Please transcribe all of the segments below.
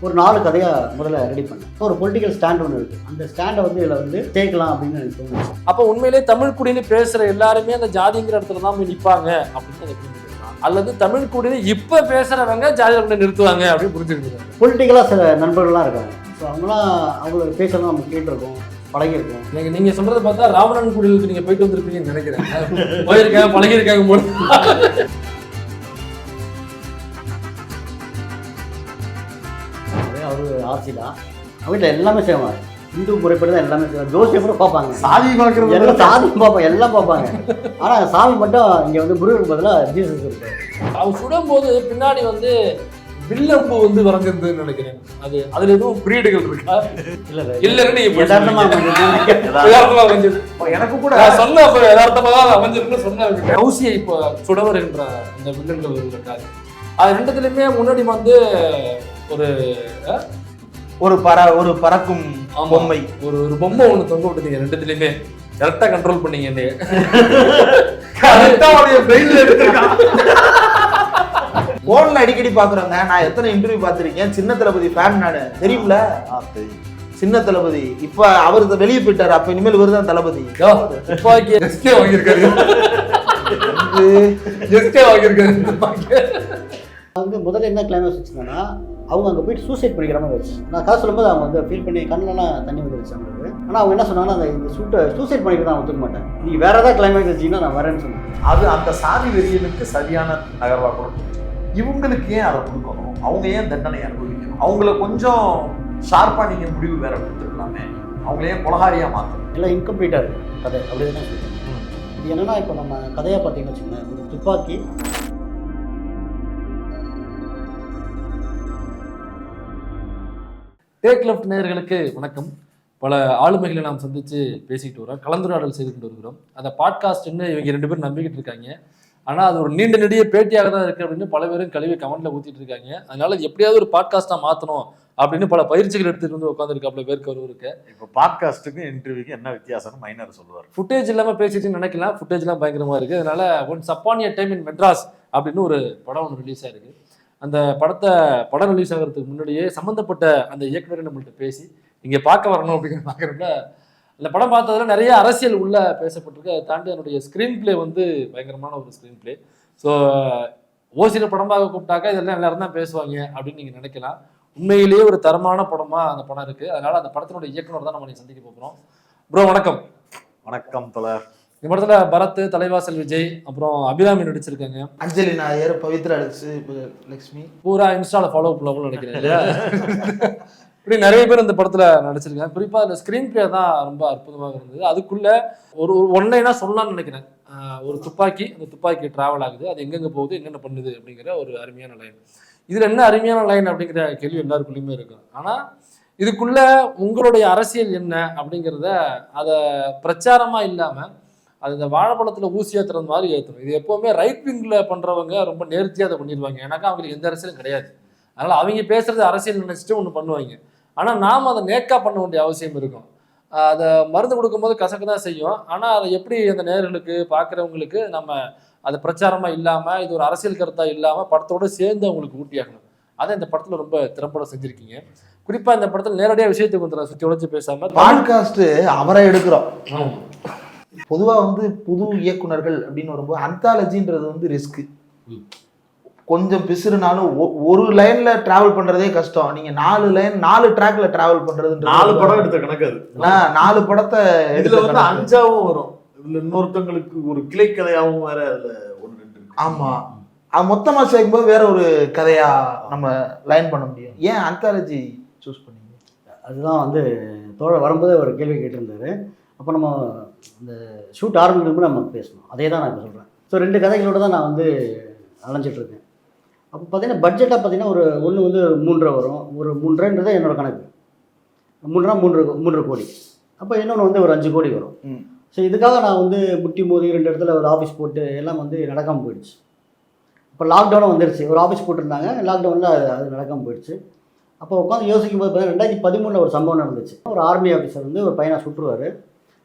ஒரு 4 கதையாக முதல்ல ரெடி பண்ணேன். ஒரு பொலிட்டிக்கல் ஸ்டாண்ட் ஒன்று இருக்குது. அந்த ஸ்டாண்டை வந்து இதில் வந்து சேர்க்கலாம் அப்படின்னு எனக்கு தோணுது. அப்போ உண்மையிலே தமிழ் குடின்னு பேசுகிற எல்லாருமே அந்த ஜாதிங்கிற இடத்துல தான் போய் நிற்பாங்க அப்படின்னு அதை புரிஞ்சுக்கலாம். அல்லது தமிழ் குடின்னு இப்போ பேசுகிறவங்க ஜாதியை கொண்டு நிறுத்துவாங்க அப்படின்னு புரிஞ்சுக்கிட்டு பொலிட்டிக்கலாக சில நண்பர்கள்லாம் இருக்காங்க. ஸோ அவங்களாம் அவங்களோட பேசலாம் நம்ம கேட்டிருக்கோம், பழகிருக்கோம். நீங்க சொல்றதை பார்த்தா ராவணன் குடிலுக்கு நீங்க போயிட்டு வந்திருப்பீங்கன்னு நினைக்கிறேன். போயிருக்காங்க, பழகிருக்காங்க போல. அவரு ஆர்சி தான். வீட்டில் எல்லாமே செய்வாங்க. இந்து முறைப்படி தான் எல்லாமே செய்வாங்க. ஜோசியம் கூட பார்ப்பாங்க, சாமி பார்க்குறது எல்லாம் சாமி பார்ப்பாங்க, எல்லாம் பார்ப்பாங்க. ஆனால் சாமி மட்டும் இங்கே வந்து முருகனுக்கு பதிலாக ஜீசஸ் இருக்கு. அவர் சுடும்போது பின்னாடி வந்து வில்லம்பு வந்து வரைஞ்சிருந்ததுன்னு நினைக்கிறேன். அதுல எதுவும் பிரீடுகள் இருக்கா? இல்லன்னு எனக்கு கூட சொன்ன யதார்த்தமாக அமைஞ்சிருக்கு சொன்ன கௌசியை இப்போ சுடவர் என்ற அந்த வில்லன்கள் இருக்காரு. அது ரெண்டுத்துலயுமே முன்னாடி வந்து ஒரு பறக்கும் பொம்மை, ஒரு பொம்மை ஒண்ணு தொங்க விட்டுங்க. ரெண்டுத்துலயுமே கரெக்டா கண்ட்ரோல் பண்ணீங்க. போன்ல அடிக்கடி பாக்குறேங்க. நான் எத்தனை இன்டர்வியூ பார்த்திருக்கேன். சின்ன தளபதி ஃபேன் நானு, தெரியும்ல? சின்ன தளபதி இப்ப அவரு வெளியே போயிட்டாரு. அப்ப இனிமேல் இவருதான் தளபதி. வந்து முதல்ல என்ன கிளைமேக்ஸ் வச்சுங்கன்னா, அவங்க அங்கே போயிட்டு சூசைட் பண்ணிக்கிற மாதிரி வச்சு நான் காசு சொல்லும்போது அவங்க வந்து ஃபீல் பண்ணி கண்ணெல்லாம் தண்ணி வந்துருச்சு அவங்களுக்கு. ஆனால் அவங்க என்ன சொன்னாங்கன்னா, இந்த சூசைட் பண்ணிக்கிட்டு நான் ஒத்துக்க மாட்டேன், நீங்கள் வேற ஏதாவது கிளைமேக்ஸ் வச்சிங்கன்னா நான் வரேன்னு சொன்னேன். அது அந்த சாதி வெறியனுக்கு சரியான நகர்வாக கொடுக்கும். இவங்களுக்கு ஏன் அதை கொடுக்கணும்? அவங்க ஏன் தண்டனை அனுபவிக்கணும்? அவங்கள கொஞ்சம் ஷார்ப்பாக நீங்கள் முடிவு வேற கொடுத்துருக்கலாமே. அவங்கள ஏன் கொலகாரியாக மாற்றணும்? எல்லாம் இன்கம்ப்ளீட்டாக இருக்குது கதை. அப்படி தான் சொல்லுவேன். இது என்னென்னா, இப்போ நம்ம கதையாக பார்த்தீங்கன்னு வச்சுக்கோங்களேன், ஒரு துப்பாக்கி டேக் லெஃப்ட் நேயர்களுக்கு வணக்கம். பல ஆளுமைகளை நாம் சந்தித்து பேசிக்கிட்டு வரோம், கலந்துரையாடல் செய்துக்கிட்டு வருகிறோம். அதை பாட்காஸ்ட்னு இவங்க 2 பேரும் நம்பிக்கிட்டு இருக்காங்க. ஆனால் அது ஒரு நீண்ட நெடிய பேட்டியாக தான் இருக்குது அப்படின்னு பல பேரும் கழுவி கமெண்ட்டில் ஊற்றிட்டு இருக்காங்க. அதனால எப்படியாவது ஒரு பாட்காஸ்ட்டாக மாற்றணும் அப்படின்னு பல பயிற்சிகள் எடுத்துகிட்டு வந்து உட்காந்துருக்காப்புல பேருக்கு ஒரு இருக்கு. இப்போ பாட்காஸ்ட்டுக்கும் இன்டர்வியூக்கு என்ன வித்தியாசம்னு மைனர் சொல்லுவார். ஃபுட்டேஜ் இல்லாமல் பேசிட்டு நினைக்கலாம், ஃபுட்டேஜ்லாம் பயங்கரமாக இருக்குது. அதனால once upon a time in Madras அப்படின்னு ஒரு படம் ஒன்று ரிலீஸ் ஆகிருக்கு. அந்த படம் ரிலீஸ் ஆகிறதுக்கு முன்னாடியே சம்மந்தப்பட்ட அந்த இயக்குநரை நம்மள்கிட்ட பேசி இங்கே பார்க்க வரணும் அப்படிங்கிற பார்க்குறப்ப அந்த படம் பார்த்ததுல நிறைய அரசியல் உள்ள பேசப்பட்டிருக்கு. அதை தாண்டி அதனுடைய ஸ்க்ரீன் பிளே வந்து பயங்கரமான ஒரு ஸ்க்ரீன் பிளே. ஸோ ஓசியில் படமாக கூப்பிட்டாக்கா இதெல்லாம் எல்லாரும் தான் பேசுவாங்க அப்படின்னு நீங்கள் நினைக்கலாம். உண்மையிலேயே ஒரு தரமான படமாக அந்த படம் இருக்குது. அதனால் அந்த படத்தினுடைய இயக்குனர் தான் நம்ம சந்திக்க போகிறோம். ப்ரோ வணக்கம். வணக்கம் தோழர். இந்த படத்தில் பரத், தலைவாசல் விஜய், அப்புறம் அபிராமி நடிச்சிருக்காங்க. அஞ்சலி நாயர், பவித்ரா லட்சுமி பூரா இன்ஸ்டால ஃபாலோ பண்ணலாம்னு நினைக்கிறேன். இப்படி நிறைய பேர் இந்த படத்துல நடிச்சிருக்காங்க. குறிப்பா அந்த ஸ்கிரீன் பிளே தான் ரொம்ப அற்புதமாக இருந்தது. அதுக்குள்ள ஒரு ஒன்லைனா சொல்லலாம்னு நினைக்கிறேன். ஒரு துப்பாக்கி, அந்த துப்பாக்கி டிராவல் ஆகுது, அது எங்கெங்க போகுது, என்னென்ன பண்ணுது அப்படிங்கிற ஒரு அருமையான லைன். இதுல என்ன அருமையான லைன் அப்படிங்கிற கேள்வி எல்லாருக்குள்ளயுமே இருக்கும். ஆனா இதுக்குள்ள உங்களுடைய அரசியல் என்ன அப்படிங்கிறத அதை பிரச்சாரமா இல்லாம அது இந்த வாழைப்பழத்துல ஊசி ஏற்றுறது மாதிரி ஏற்றணும். இது எப்பவுமே ரைட் விங்ல பண்றவங்க ரொம்ப நேர்த்தியாக அதை பண்ணிடுவாங்க. ஏன்னாக்கா அவங்களுக்கு எந்த அரசியலும் கிடையாது. அதனால அவங்க பேசுறது அரசியல் நினைச்சிட்டு ஒன்று பண்ணுவாங்க. ஆனால் நாம் அதை நேக்கா பண்ண வேண்டிய அவசியம் இருக்கும். அதை மருந்து கொடுக்கும்போது கசக்கு தான் செய்யும். ஆனால் அதை எப்படி அந்த நேயர்களுக்கு பார்க்குறவங்களுக்கு நம்ம அதை பிரச்சாரமாக இல்லாமல் இது ஒரு அரசியல் கருத்தாக இல்லாமல் படத்தோடு சேர்ந்து அவங்களுக்கு ஊட்டியாகணும். அதை இந்த படத்தில் ரொம்ப திறம்பட செஞ்சுருக்கீங்க. குறிப்பாக இந்த படத்தில் நேரடியாக விஷயத்துக்கு வந்துடுற சுற்றி உழைச்சி பேசாமல் பாட்காஸ்ட் அவரை எடுக்கிறோம். பொதுவாக வந்து புது இயக்குனர்கள் அப்படின்னு வரும்போது அந்தாலஜின்றது வந்து ரிஸ்க்கு. கொஞ்சம் பிசுறுனாலும் ஒரு லைன்ல டிராவல் பண்றதே கஷ்டம். நீங்க 4 ட்ராக்ல டிராவல் பண்றது 4 படம் எடுத்த கணக்கு அது. 4 படத்தை இதுல வந்து 5ஆவும் வரும். இதுல இன்னொருத்தங்களுக்கு ஒரு கிளை கதையாவும் வேற அதுல 1-2 இருக்கு. ஆமா, அது மொத்தமா சேர்க்கும்போது வேற ஒரு கதையா நம்ம லைன் பண்ண முடியும். ஏன் அந்தாலஜி சூஸ் பண்ணீங்க? அதுதான் வந்து தோழர் வரும்போது ஒரு கேள்வி கேட்டிருந்தாரு. அப்போ நம்ம இந்த ஷூட் ஆரம்பிக்கும் நம்ம பேசணும். அதே தான் நான் இப்போ சொல்கிறேன். ஸோ 2 கதைகளோடு தான் நான் வந்து அலைஞ்சிட்ருக்கேன். அப்போ பார்த்தீங்கன்னா பட்ஜெட்டாக பார்த்தீங்கன்னா ஒன்று வந்து 3.5 வரும். ஒரு 3.5ன்றது என்னோடய கணக்கு. 3 கோடி. அப்போ இன்னொன்று வந்து ஒரு 5 கோடி வரும். ஸோ இதுக்காக நான் வந்து முட்டி மோதி 2 இடத்துல ஒரு ஆஃபீஸ் போட்டு எல்லாம் வந்து நடக்காமல் போயிடுச்சு. இப்போ லாக்டவுனும் வந்துடுச்சு. ஒரு ஆஃபீஸ் போட்டிருந்தாங்க, லாக்டவுனில் அது நடக்காமல் போயிடுச்சு. அப்போ உட்காந்து யோசிக்கும் போது பார்த்தீங்கன்னா 2013 ஒரு சம்பவம் நடந்துச்சு. ஒரு ஆர்மி ஆஃபீஸர் வந்து ஒரு பையனை சுட்டுருவார்.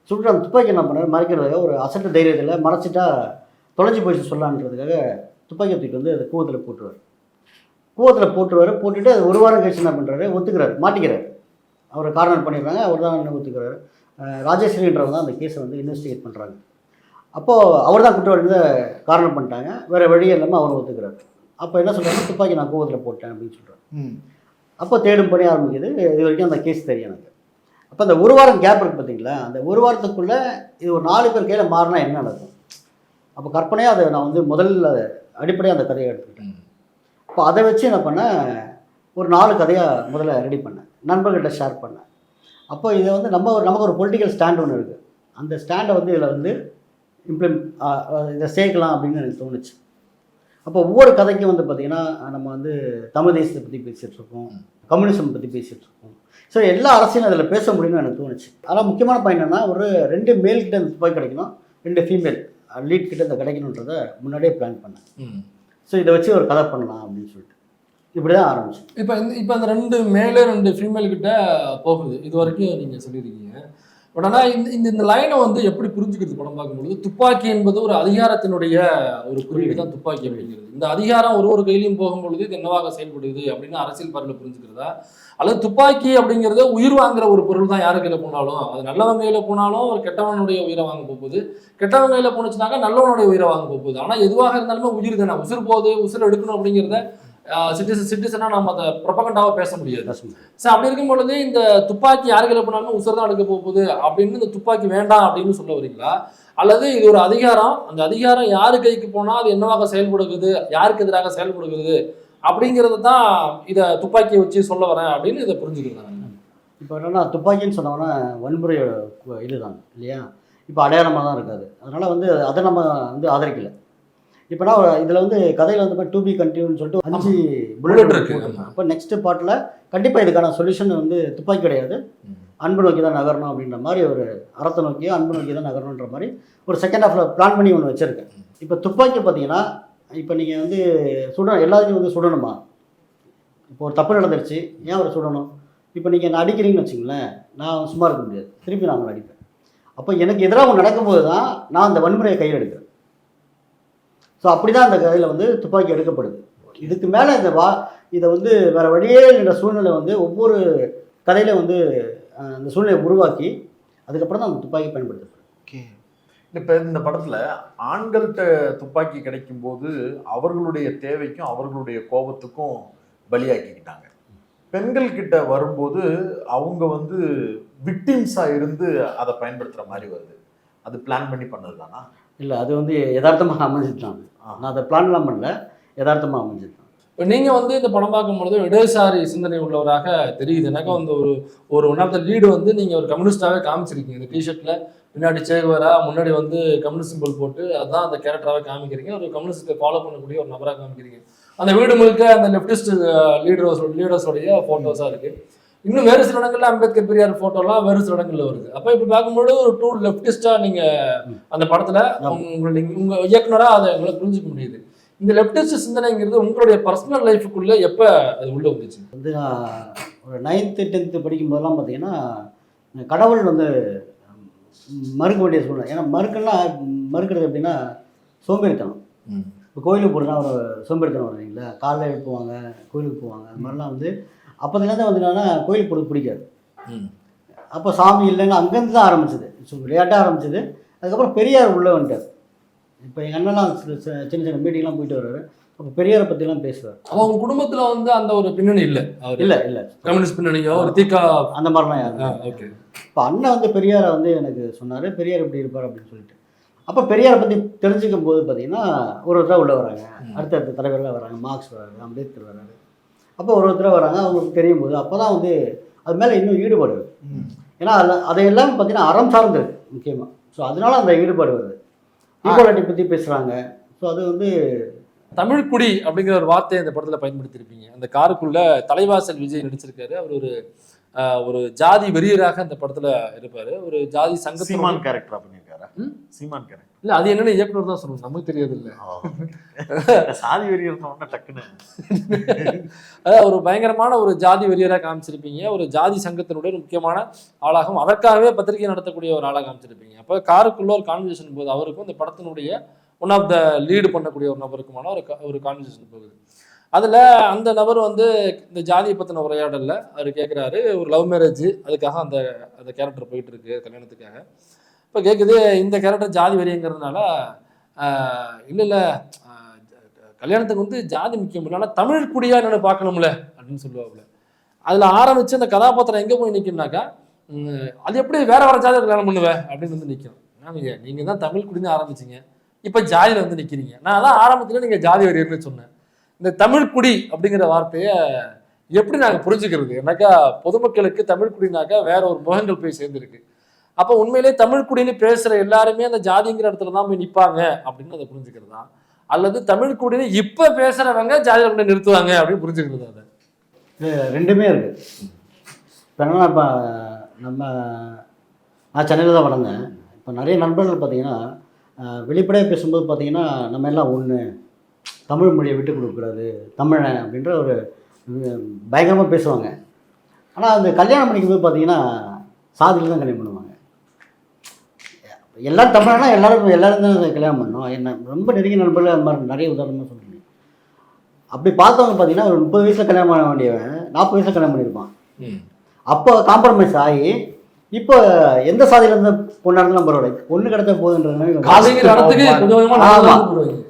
சுட்டு அந்த துப்பாக்கி என்ன பண்ணார், மறைக்கிறதுக்காக ஒரு அசட்டு தைரியத்தில் மறைச்சிட்டா தொலைஞ்சி போயிடுச்சு சொல்லலான்றதுக்காக துப்பாக்கி தூக்கிட்டு வந்து அதை கூவத்தில் போட்டுருவார். கூவத்தில் போட்டுருவாரு. போட்டுட்டு அது 1 வாரம் கழிச்சு என்ன பண்ணுறாரு, ஒத்துக்கிறாரு, மாட்டிக்கிறாரு. அவரை கார்னர் பண்ணிடுறாங்க. அவர் தான் என்ன ஒத்துக்கிறாரு. ராஜேஸ்வரின்றவங்க தான் அந்த கேஸை வந்து இன்வெஸ்டிகேட் பண்ணுறாங்க. அப்போது அவர் தான் குற்றவாளியை காரணம் பண்ணிட்டாங்க. வேறு வழியே இல்லாமல் அவரும் ஒத்துக்கிறார். அப்போ என்ன சொல்கிறாங்க, துப்பாக்கி நான் கூவத்தில் போட்டேன் அப்படின்னு சொல்கிறார். அப்போ தேடும் பணி ஆரம்பிக்குது. இது வரைக்கும் அந்த கேஸ் தெரியும் எனக்கு. அப்போ அந்த 1 வாரம் கேப் இருக்குது பார்த்தீங்களா, அந்த 1 வாரத்துக்குள்ளே இது ஒரு 4 பேர் கையில் மாறினா என்ன நடக்கும். அப்போ கற்பனையாக அதை நான் வந்து முதல்ல அடிப்படையாக அந்த கதையை எடுத்துக்கிட்டேன். அப்போ அதை வச்சு என்ன பண்ணேன், ஒரு 4 கதையாக முதல்ல ரெடி பண்ணேன், நண்பர்கிட்ட ஷேர் பண்ணேன். அப்போ இதை வந்து நமக்கு ஒரு பொலிட்டிக்கல் ஸ்டாண்ட் ஒன்று இருக்குது. அந்த ஸ்டாண்டை வந்து இதில் வந்து இதை சேர்க்கலாம் அப்படின்னு எனக்கு தோணுச்சு. அப்போ ஒவ்வொரு கதைக்கும் வந்து பார்த்திங்கன்னா நம்ம வந்து தமிழ் தேசத்தை பற்றி பேசிகிட்ருக்கோம், கம்யூனிசம் பற்றி பேசிகிட்ருக்கோம். ஸோ எல்லா அரசியலும் அதில் பேச முடியும்னு எனக்கு தோணுச்சு. ஆனால் முக்கியமான பாயிண்ட் என்னன்னா, ஒரு 2 மேல் கிட்ட இந்த துப்பாக்கி கிடைக்கணும், 2 ஃபீமேல் லீட் கிட்ட இந்த கிடைக்கணுன்றதை முன்னாடியே பிளான் பண்ணேன். ஸோ இதை வச்சு ஒரு கதை பண்ணலாம் அப்படின்னு சொல்லிட்டு இப்படி தான் ஆரம்பிச்சு. இப்போ அந்த 2 மேலே 2 ஃபீமேல் கிட்ட போகுது, இது வரைக்கும் நீங்கள் சொல்லியிருக்கீங்க. பட் ஆனால் இந்த லைனை வந்து எப்படி புரிஞ்சுக்கிறது படம் பார்க்கும்பொழுது, துப்பாக்கி என்பது ஒரு அதிகாரத்தினுடைய ஒரு குறியீடு தான் துப்பாக்கி அப்படிங்கிறது. இந்த அதிகாரம் ஒரு கையிலையும் போகும்பொழுது இது என்னவாக செயல்படுது அப்படின்னு அரசியல் பார்வையில் புரிஞ்சுக்கிறதா, அல்லது துப்பாக்கி அப்படிங்கிறது உயிர் வாங்குற ஒரு பொருள் தான் யாரு கையில் போனாலும், அது நல்லவன் கையில் போனாலும் ஒரு கெட்டவனுடைய உயிரை வாங்க போகுது, கெட்டவன் கையில் போனுச்சுனாக்கா நல்லவனுடைய உயிரை வாங்க போகுது. ஆனால் எதுவாக இருந்தாலுமே உயிர் தானே, உசுர் போகுது, உசுர் எடுக்கணும் அப்படிங்கிறத சிட்டிசனா நம்ம அதை ப்ரொபகண்டாவாக பேச முடியாது. ஸோ அப்படி இருக்கும் பொழுது இந்த துப்பாக்கி யாரு கையில் போனாலுமே உசுர் தான் எடுக்க போகுது அப்படின்னு இந்த துப்பாக்கி வேண்டாம் அப்படின்னு சொல்ல வரீங்களா, அல்லது இது ஒரு அதிகாரம், அந்த அதிகாரம் யாரு கைக்கு போனால் அது என்னவாக செயல்படுகிறது, யாருக்கு எதிராக செயல்படுகிறது அப்படிங்கிறது தான் இதை துப்பாக்கியை வச்சு சொல்ல வரேன் அப்படின்னு இதை புரிஞ்சுக்கிறாங்க. இப்போ என்னன்னா, துப்பாக்கின்னு சொன்னோன்னா வன்முறையோட இதுதான் இல்லையா, இப்போ அடையாளமாக தான் இருக்காது. அதனால் வந்து அதை நம்ம வந்து ஆதரிக்கலை. இப்போனா இதில் வந்து கதையில் வந்து டு பி கண்டினியூன்னு சொல்லிட்டு 5 புல்லட் இருக்கு. அப்போ நெக்ஸ்ட் பார்ட்டில் கண்டிப்பாக இதுக்கான சொல்யூஷன் வந்து துப்பாக்கி கிடையாது, அன்பு நோக்கி தான் நகரணும் அப்படின்ற மாதிரி, ஒரு அறத்தை நோக்கியோ அன்பு நோக்கி தான் நகரணுன்ற மாதிரி ஒரு செகண்ட் ஹாஃபில் பிளான் பண்ணி ஒன்று வச்சுருக்கேன். இப்போ துப்பாக்கி பார்த்தீங்கன்னா, இப்போ நீங்கள் வந்து எல்லாத்தையும் வந்து சுடணுமா, இப்போ ஒரு தப்பு நடந்துருச்சு ஏன் அவரை சுடணும். இப்போ நீங்கள் என்ன அடிக்கிறீங்கன்னு வச்சுங்களேன், நான் சும்மா இருக்க முடியாது, திருப்பி நான் அவங்களை அடிப்பேன். அப்போ எனக்கு எதிராக ஒன்று நடக்கும்போது தான் நான் அந்த வன்முறையை கையில் எடுக்கிறேன். ஸோ அப்படி தான் அந்த கதையில் வந்து துப்பாக்கி எடுக்கப்படுது. இதுக்கு மேலே இதை வந்து வேறு வழியே என்ற சூழ்நிலை வந்து ஒவ்வொரு கதையில் வந்து அந்த சூழ்நிலையை உருவாக்கி அதுக்கப்புறம் தான் அந்த துப்பாக்கி பயன்படுத்தப்படுது. ஓகே. இப்போ இந்த படத்தில் ஆண்கள்கிட்ட துப்பாக்கி கிடைக்கும் போது அவர்களுடைய தேவைக்கும் அவர்களுடைய கோபத்துக்கும் பலியாக்கிக்கிட்டாங்க. பெண்கள் கிட்ட வரும்போது அவங்க வந்து விக்டிம்ஸாக இருந்து அதை பயன்படுத்துகிற மாதிரி வருது. அது பிளான் பண்ணி பண்ணது தானா? இல்லை, அது வந்து யதார்த்தமாக அமைஞ்சிட்டாங்க. நான் அதை பிளான்லாம் பண்ணல, யதார்த்தமாக அமைஞ்சிட்டாங்க. இப்போ நீங்கள் வந்து இந்த படம் பார்க்கும்பொழுது இடதுசாரி சிந்தனை உள்ளவராக தெரியுது எனக்கு. வந்து ஒரு ஒன் ஆஃப் த லீடு வந்து நீங்கள் ஒரு கம்யூனிஸ்டாகவே காமிச்சிருக்கீங்க. இந்த டிஷர்ட்டில் பின்னாடி சேகுவரா, முன்னாடி வந்து கம்யூனிஸ்ட் சிம்பிள் போட்டு அதுதான் அந்த கேரக்டராகவே காமிக்கிறீங்க. ஒரு கம்யூனிஸ்ட்டை ஃபாலோ பண்ணக்கூடிய ஒரு நபராக காமிக்கிறீங்க. அந்த வீடு முழுக்க அந்த லெஃப்டிஸ்ட் லீடர்ஸோடைய ஃபோட்டோஸாக இருக்குது. இன்னும் வேறு சில இடங்கள்ல அம்பேத்கர் பெரியார் ஃபோட்டோலாம் வேறு சில இடங்கள்ல வருது. அப்போ இப்படி பார்க்கும்போது ஒரு 2 லெஃப்டிஸ்டாக நீங்கள் அந்த படத்தில் உங்கள் இயக்குனராக அதை உங்களை புரிஞ்சுக்க முடியுது. இந்த லெஃப்டிஸ்ட் சிந்தனைங்கிறது உங்களுடைய பர்சனல் லைஃபுக்குள்ளே எப்போ அது உள்ளே வந்துச்சு? வந்து நான் ஒரு 9th 10th படிக்கும்போதெல்லாம் பார்த்தீங்கன்னா கடவுள் வந்து மறுக்க வேண்டிய சூழ்நிலை. ஏன்னா மறுக்கிறது எப்படின்னா சோம்பேறித்தனம். இப்போ கோயிலுக்கு போகிறதுனா ஒரு சோம்பேறித்தனம் வரும் இல்லைங்களா, காலைல எழுப்புவாங்க, கோயிலுக்கு போவாங்க, அது மாதிரிலாம் வந்து அப்போதுலேருந்து வந்து என்னன்னா கோயிலுக்கு போகிறது பிடிக்காது. அப்போ சாமி இல்லைன்னு அங்கேருந்து தான் ஆரம்பிச்சது, விளையாட்டாக ஆரம்பிச்சது. அதுக்கப்புறம் பெரியார் உள்ளே வந்துட்டார். இப்போ எங்கள் அண்ணெல்லாம் சின்ன சின்ன மீட்டிங்லாம் போயிட்டு வர்றாரு. அப்போ பெரியாரை பற்றிலாம் பேசுவார். அவங்க குடும்பத்தில் வந்து அந்த ஒரு பின்னணி இல்லை, இல்லை கம்யூனிஸ்ட் பின்னணியோ ஒரு தீக்கா அந்த மாதிரிலாம் யாரும். ஓகே. இப்போ அண்ணன் வந்து பெரியாரை வந்து எனக்கு சொன்னார், பெரியார் இப்படி இருப்பார் அப்படின்னு சொல்லிட்டு. அப்போ பெரியாரை பற்றி தெரிஞ்சுக்கும் போது பார்த்தீங்கன்னா ஒருத்தராக உள்ளே வராங்க, அடுத்தடுத்த தலைவர்களாக வராங்க, மார்க்ஸ் வராங்க, அம்பேத்கர் வராங்க. அப்போ ஒருத்தராக வராங்க, அவங்களுக்கு தெரியும் போது அப்போ தான் வந்து அது மேலே இன்னும் ஈடுபாடு வருது. ஏன்னா அதையெல்லாம் பார்த்தீங்கன்னா அறம் சார்ந்திருக்கு முக்கியமாக. ஸோ அதனால அந்த ஈடுபாடு வருது. ஈக்குவாலிட்டி பற்றி பேசுகிறாங்க. ஸோ அது வந்து தமிழ்குடி அப்படிங்கிற ஒரு வார்த்தையை இந்த படத்தில் பயன்படுத்தியிருப்பீங்க. அந்த காருக்குள்ள தலைவாசல் விஜய் நடிச்சிருக்காரு. அவர் ஒரு ஜாதி வெறியராக அந்த படத்துல இருப்பாரு. ஒரு ஜாதி சங்க சீமான் கேரக்டரா பண்ணியிருக்காரா? சீமான் கேரக்டர் இல்ல, அது என்னன்னு இயக்குனர் தான் சொல்லணும், நமக்கு தெரியாது இல்ல. சாதி வெறியர் டக்குன்னு ஒரு பயங்கரமான ஒரு ஜாதி வெறியராக காமிச்சிருப்பீங்க. ஒரு ஜாதி சங்கத்தினுடைய முக்கியமான ஆளாகவும் அதற்காகவே பத்திரிகை நடத்தக்கூடிய ஒரு ஆளாக காமிச்சிருப்பீங்க. அப்போ காருக்குள்ள ஒரு கான்வர்சேஷன் போது அவருக்கும் இந்த படத்தினுடைய ஒன் ஆஃப் த லீடு பண்ணக்கூடிய ஒரு நபருக்குமான ஒரு கான்வர்சேஷன் போகுது. அதில் அந்த நபர் வந்து இந்த ஜாதியை பற்றின உரையாடலில் அவர் கேட்குறாரு, ஒரு லவ் மேரேஜ், அதுக்காக அந்த அந்த கேரக்டர் போயிட்டு இருக்கு கல்யாணத்துக்காக. இப்போ கேட்குது, இந்த கேரக்டர் ஜாதி வெறிங்கிறதுனால இல்லை இல்லை கல்யாணத்துக்கு வந்து ஜாதி முக்கியம் இல்லை, ஆனால் தமிழ் குடியா என்னென்னு பார்க்கணும்ல அப்படின்னு சொல்லுவாப்புல. அதில் ஆரம்பித்து அந்த கதாபாத்திரம் எங்கே போய் நிற்கும்னாக்கா, அது எப்படி வேற ஜாதி கல்யாணம் பண்ணுவேன் அப்படின்னு வந்து நிற்கும். நீங்கள் தான் தமிழ் குடின்னு ஆரம்பிச்சிங்க, இப்போ ஜாதியில் வந்து நிற்கிறீங்க. நான் தான் ஆரம்பத்தில் நீங்கள் ஜாதி வெறியர்னு சொன்னேன். இந்த தமிழ் குடி அப்படிங்கிற வார்த்தையை எப்படி நாங்கள் புரிஞ்சுக்கிறது? ஏன்னாக்கா பொதுமக்களுக்கு தமிழ் குடினாக்கா வேற ஒரு முகங்கள் போய் சேர்ந்துருக்கு. அப்போ உண்மையிலே தமிழ் குடின்னு பேசுகிற எல்லாருமே அந்த ஜாதிங்கிற இடத்துல தான் போய் நிற்பாங்க அப்படின்னு அதை புரிஞ்சுக்கிறதா, அல்லது தமிழ் குடின்னு இப்போ பேசுகிறவங்க ஜாதியில் கொண்டு நிறுத்துவாங்க அப்படின்னு புரிஞ்சுக்கிறது? அதை ரெண்டுமே இருக்குது. இப்போ என்னன்னா, இப்போ நான் சென்னையில் தான் வளர்ந்தேன். இப்போ நிறைய நண்பர்கள் பார்த்தீங்கன்னா வெளிப்படையாக பேசும்போது பார்த்தீங்கன்னா நம்ம எல்லாம் ஒன்று, தமிழ் மொழியை விட்டு கொடுக்கக்கூடாது, தமிழன் அப்படின்ற ஒரு பயங்கரமாக பேசுவாங்க. ஆனால் அந்த கல்யாணம் பண்ணிக்கும்போது பார்த்தீங்கன்னா சாதியில் தான் கல்யாணம் பண்ணுவாங்க. எல்லோரும் தமிழனா எல்லாரும் தான் கல்யாணம் பண்ணணும். என்ன ரொம்ப நெருங்கிய நண்பர்கள் அந்த மாதிரி நிறைய உதாரணமாக சொல்கிறேன். அப்படி பார்த்தவங்க பார்த்தீங்கன்னா ஒரு 30 வயசில் கல்யாணம் பண்ண வேண்டியவன் 40 வயசில் கல்யாணம் பண்ணியிருப்பான். அப்போ காம்ப்ரமைஸ் ஆகி இப்போ எந்த சாதியிலேருந்து பொண்ணாக இருந்தாலும் பரவாயில்ல, பொண்ணு கிடைச்சா போதுன்ற.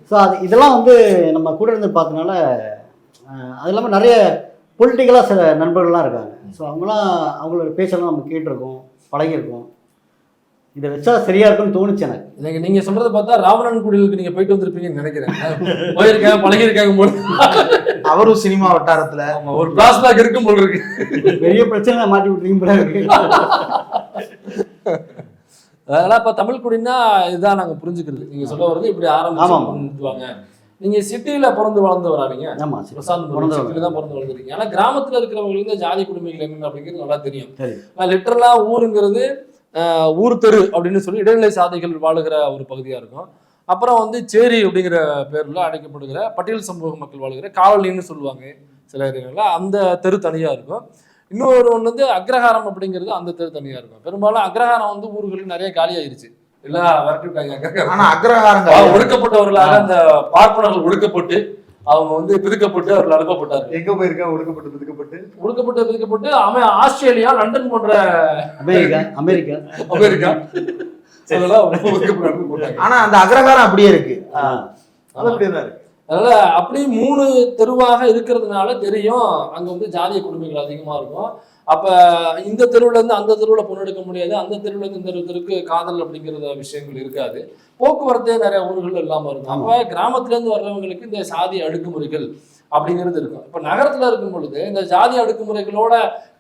ஸோ அது இதெல்லாம் வந்து நம்ம கூட இருந்து பார்த்தனால, அது இல்லாமல் நிறைய பொலிட்டிக்கலாக சில நண்பர்கள்லாம் இருக்காங்க. ஸோ அவங்களோட பேச்செல்லாம் நம்ம கேட்டிருக்கோம், பழகியிருக்கோம். இதை வச்சா சரியா இருக்குன்னு தோணுச்சு எனக்கு. நீங்க சொல்றதை பார்த்தா ராவணன் குடிலுக்கு நீங்க போயிட்டு வந்திருப்பீங்கன்னு நினைக்கிறேன். போயிருக்காங்க, பழகிருக்காங்க போல. அவரும் சினிமா வட்டாரத்துல ஒரு பிளாஸ்பேக் இருக்கும் போல இருக்கு. பெரிய பிரச்சனை மாட்டி விட்டுறீங்க போல இருக்கு. அதெல்லாம் இப்ப தமிழ் குடின்னா இதுதான் நாங்க புரிஞ்சுக்கிறது. நீங்க சொல்ல வருது இப்படி ஆரம்பிச்சுவாங்க. நீங்க சிட்டியில பிறந்து வளர்ந்து வராங்க. ஆமா, பிரசாந்த் சிட்டியில தான் பிறந்து வளர்ந்துருக்கீங்க. ஆனா கிராமத்துல இருக்கிறவங்களுக்கு இந்த ஜாதி குடும்பங்கள் என்ன அப்படிங்கிறது நல்லா தெரியும். லிட்டரலா ஊருங்கிறது ஊர் தெரு அப்படின்னு சொல்லி இடைநிலை சாதிகள் வாழுகிற ஒரு பகுதியா இருக்கும். அப்புறம் வந்து சேரி அப்படிங்கிற பேர்ல அழைக்கப்படுகிற பட்டியல் சமூக மக்கள் வாழுகிற காவலின்னு சொல்லுவாங்க சில இடங்கள்ல, அந்த தெரு தனியா இருக்கும். இன்னொரு ஒன்று வந்து அக்ரஹாரம் அப்படிங்கிறது, அந்த தெரு தனியா இருக்கும். பெரும்பாலும் அக்ரஹாரம் வந்து ஊர்களுக்கு நிறைய காலி ஆயிருச்சு, எல்லாம் விரட்டிவிட்டாங்க. ஆனா அக்ரஹாரம் ஒடுக்கப்பட்டவர்களாக அந்த பார்ப்பனர்கள் ஒடுக்கப்பட்டு அவங்க வந்து பிதுக்கப்பட்டு அவர்கள் அனுப்பப்பட்டார். எங்க போயிருக்காங்க? ஒடுக்கப்பட்டு பிதுக்கப்பட்டு அவன் ஆஸ்திரேலியா, லண்டன் போன்ற அமெரிக்கா ஆனா அந்த அக்ரஹாரம் அப்படியே இருக்கு. அதனால அப்படி 3 தெருவாக இருக்கிறதுனால தெரியும் அங்க வந்து ஜாதிய குடும்பங்கள் அதிகமா இருக்கும். அப்ப இந்த தெருவுல இருந்து அந்த தெருவுல பொண்ணு எடுக்க முடியாது, அந்த தெருவுல இருந்து இந்த தெருக்கு காதல் அப்படிங்கிற விஷயங்கள் இருக்காது. போக்குவரத்தே நிறைய ஊர்கள் இல்லாம இருக்கும். அப்ப கிராமத்துல இருந்து வர்றவங்களுக்கு இந்த சாதி அடுக்குமுறைகள் அப்படிங்கிறது இருக்கும். இப்ப நகரத்துல இருக்கும் பொழுது இந்த ஜாதி அடுக்குமுறைகளோட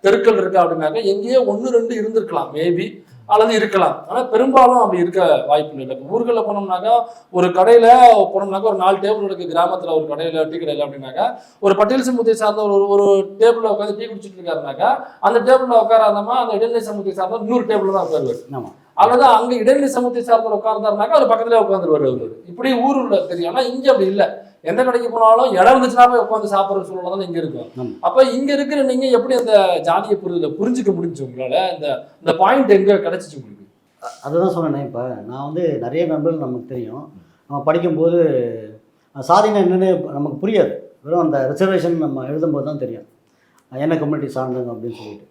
தெருக்கள் இருக்கா அப்படின்னாக்க எங்கேயோ 1-2 இருந்திருக்கலாம் மேபி, அல்லது இருக்கலாம். ஆனா பெரும்பாலும் அப்படி இருக்க வாய்ப்பு இல்லை. இப்போ ஊர்களில் போனோம்னாக்கா ஒரு கடையில போனோம்னாக்கா ஒரு 4 டேபிள் இருக்கு. கிராமத்துல ஒரு கடையில டீ கடையில அப்படின்னாக்கா ஒரு பட்டியல் சமூகத்தை சார்ந்த ஒரு டேபிள்ல உட்காந்து டீ குடிச்சிட்டு இருக்காருனாக்கா அந்த டேபிள்ல உட்காராதமா அந்த இடைநிலை சமூகத்தை சார்ந்த இன்னொரு டேபிள் தான் உட்காருவாரு. அல்லது அங்க இடைநிலை சமூகத்தை சார்ந்த உட்கார்ந்தாருனாக்கா அவர் பக்கத்துல உட்காந்துருவாரு அவரு. இப்படி ஊருல தெரியும். ஆனா இங்க அப்படி இல்லை. எந்த கடைக்கு போனாலும் இடம் இருந்துச்சுன்னா போய் உட்காந்து சாப்பிட்ற சூழ்நிலை தான் இங்க இருக்கும். அப்ப இங்க இருக்கிற நீங்க எப்படி அந்த ஜாதிய புரிஞ்சுக்க முடிஞ்சு உங்களால? இந்த பாயிண்ட் எங்க கிடைச்சிச்சு உங்களுக்கு? அதுதான் சொன்னேன். இப்போ நான் வந்து நிறைய நண்பர்கள் நமக்கு தெரியும். நம்ம படிக்கும்போது சாதினா என்னன்னு நமக்கு புரியாது. வெறும் அந்த ரிசர்வேஷன் நம்ம எழுதும்போது தான் தெரியும் என்ன கம்யூனிட்டி சார்ந்தவங்க அப்படின்னு சொல்லிட்டு.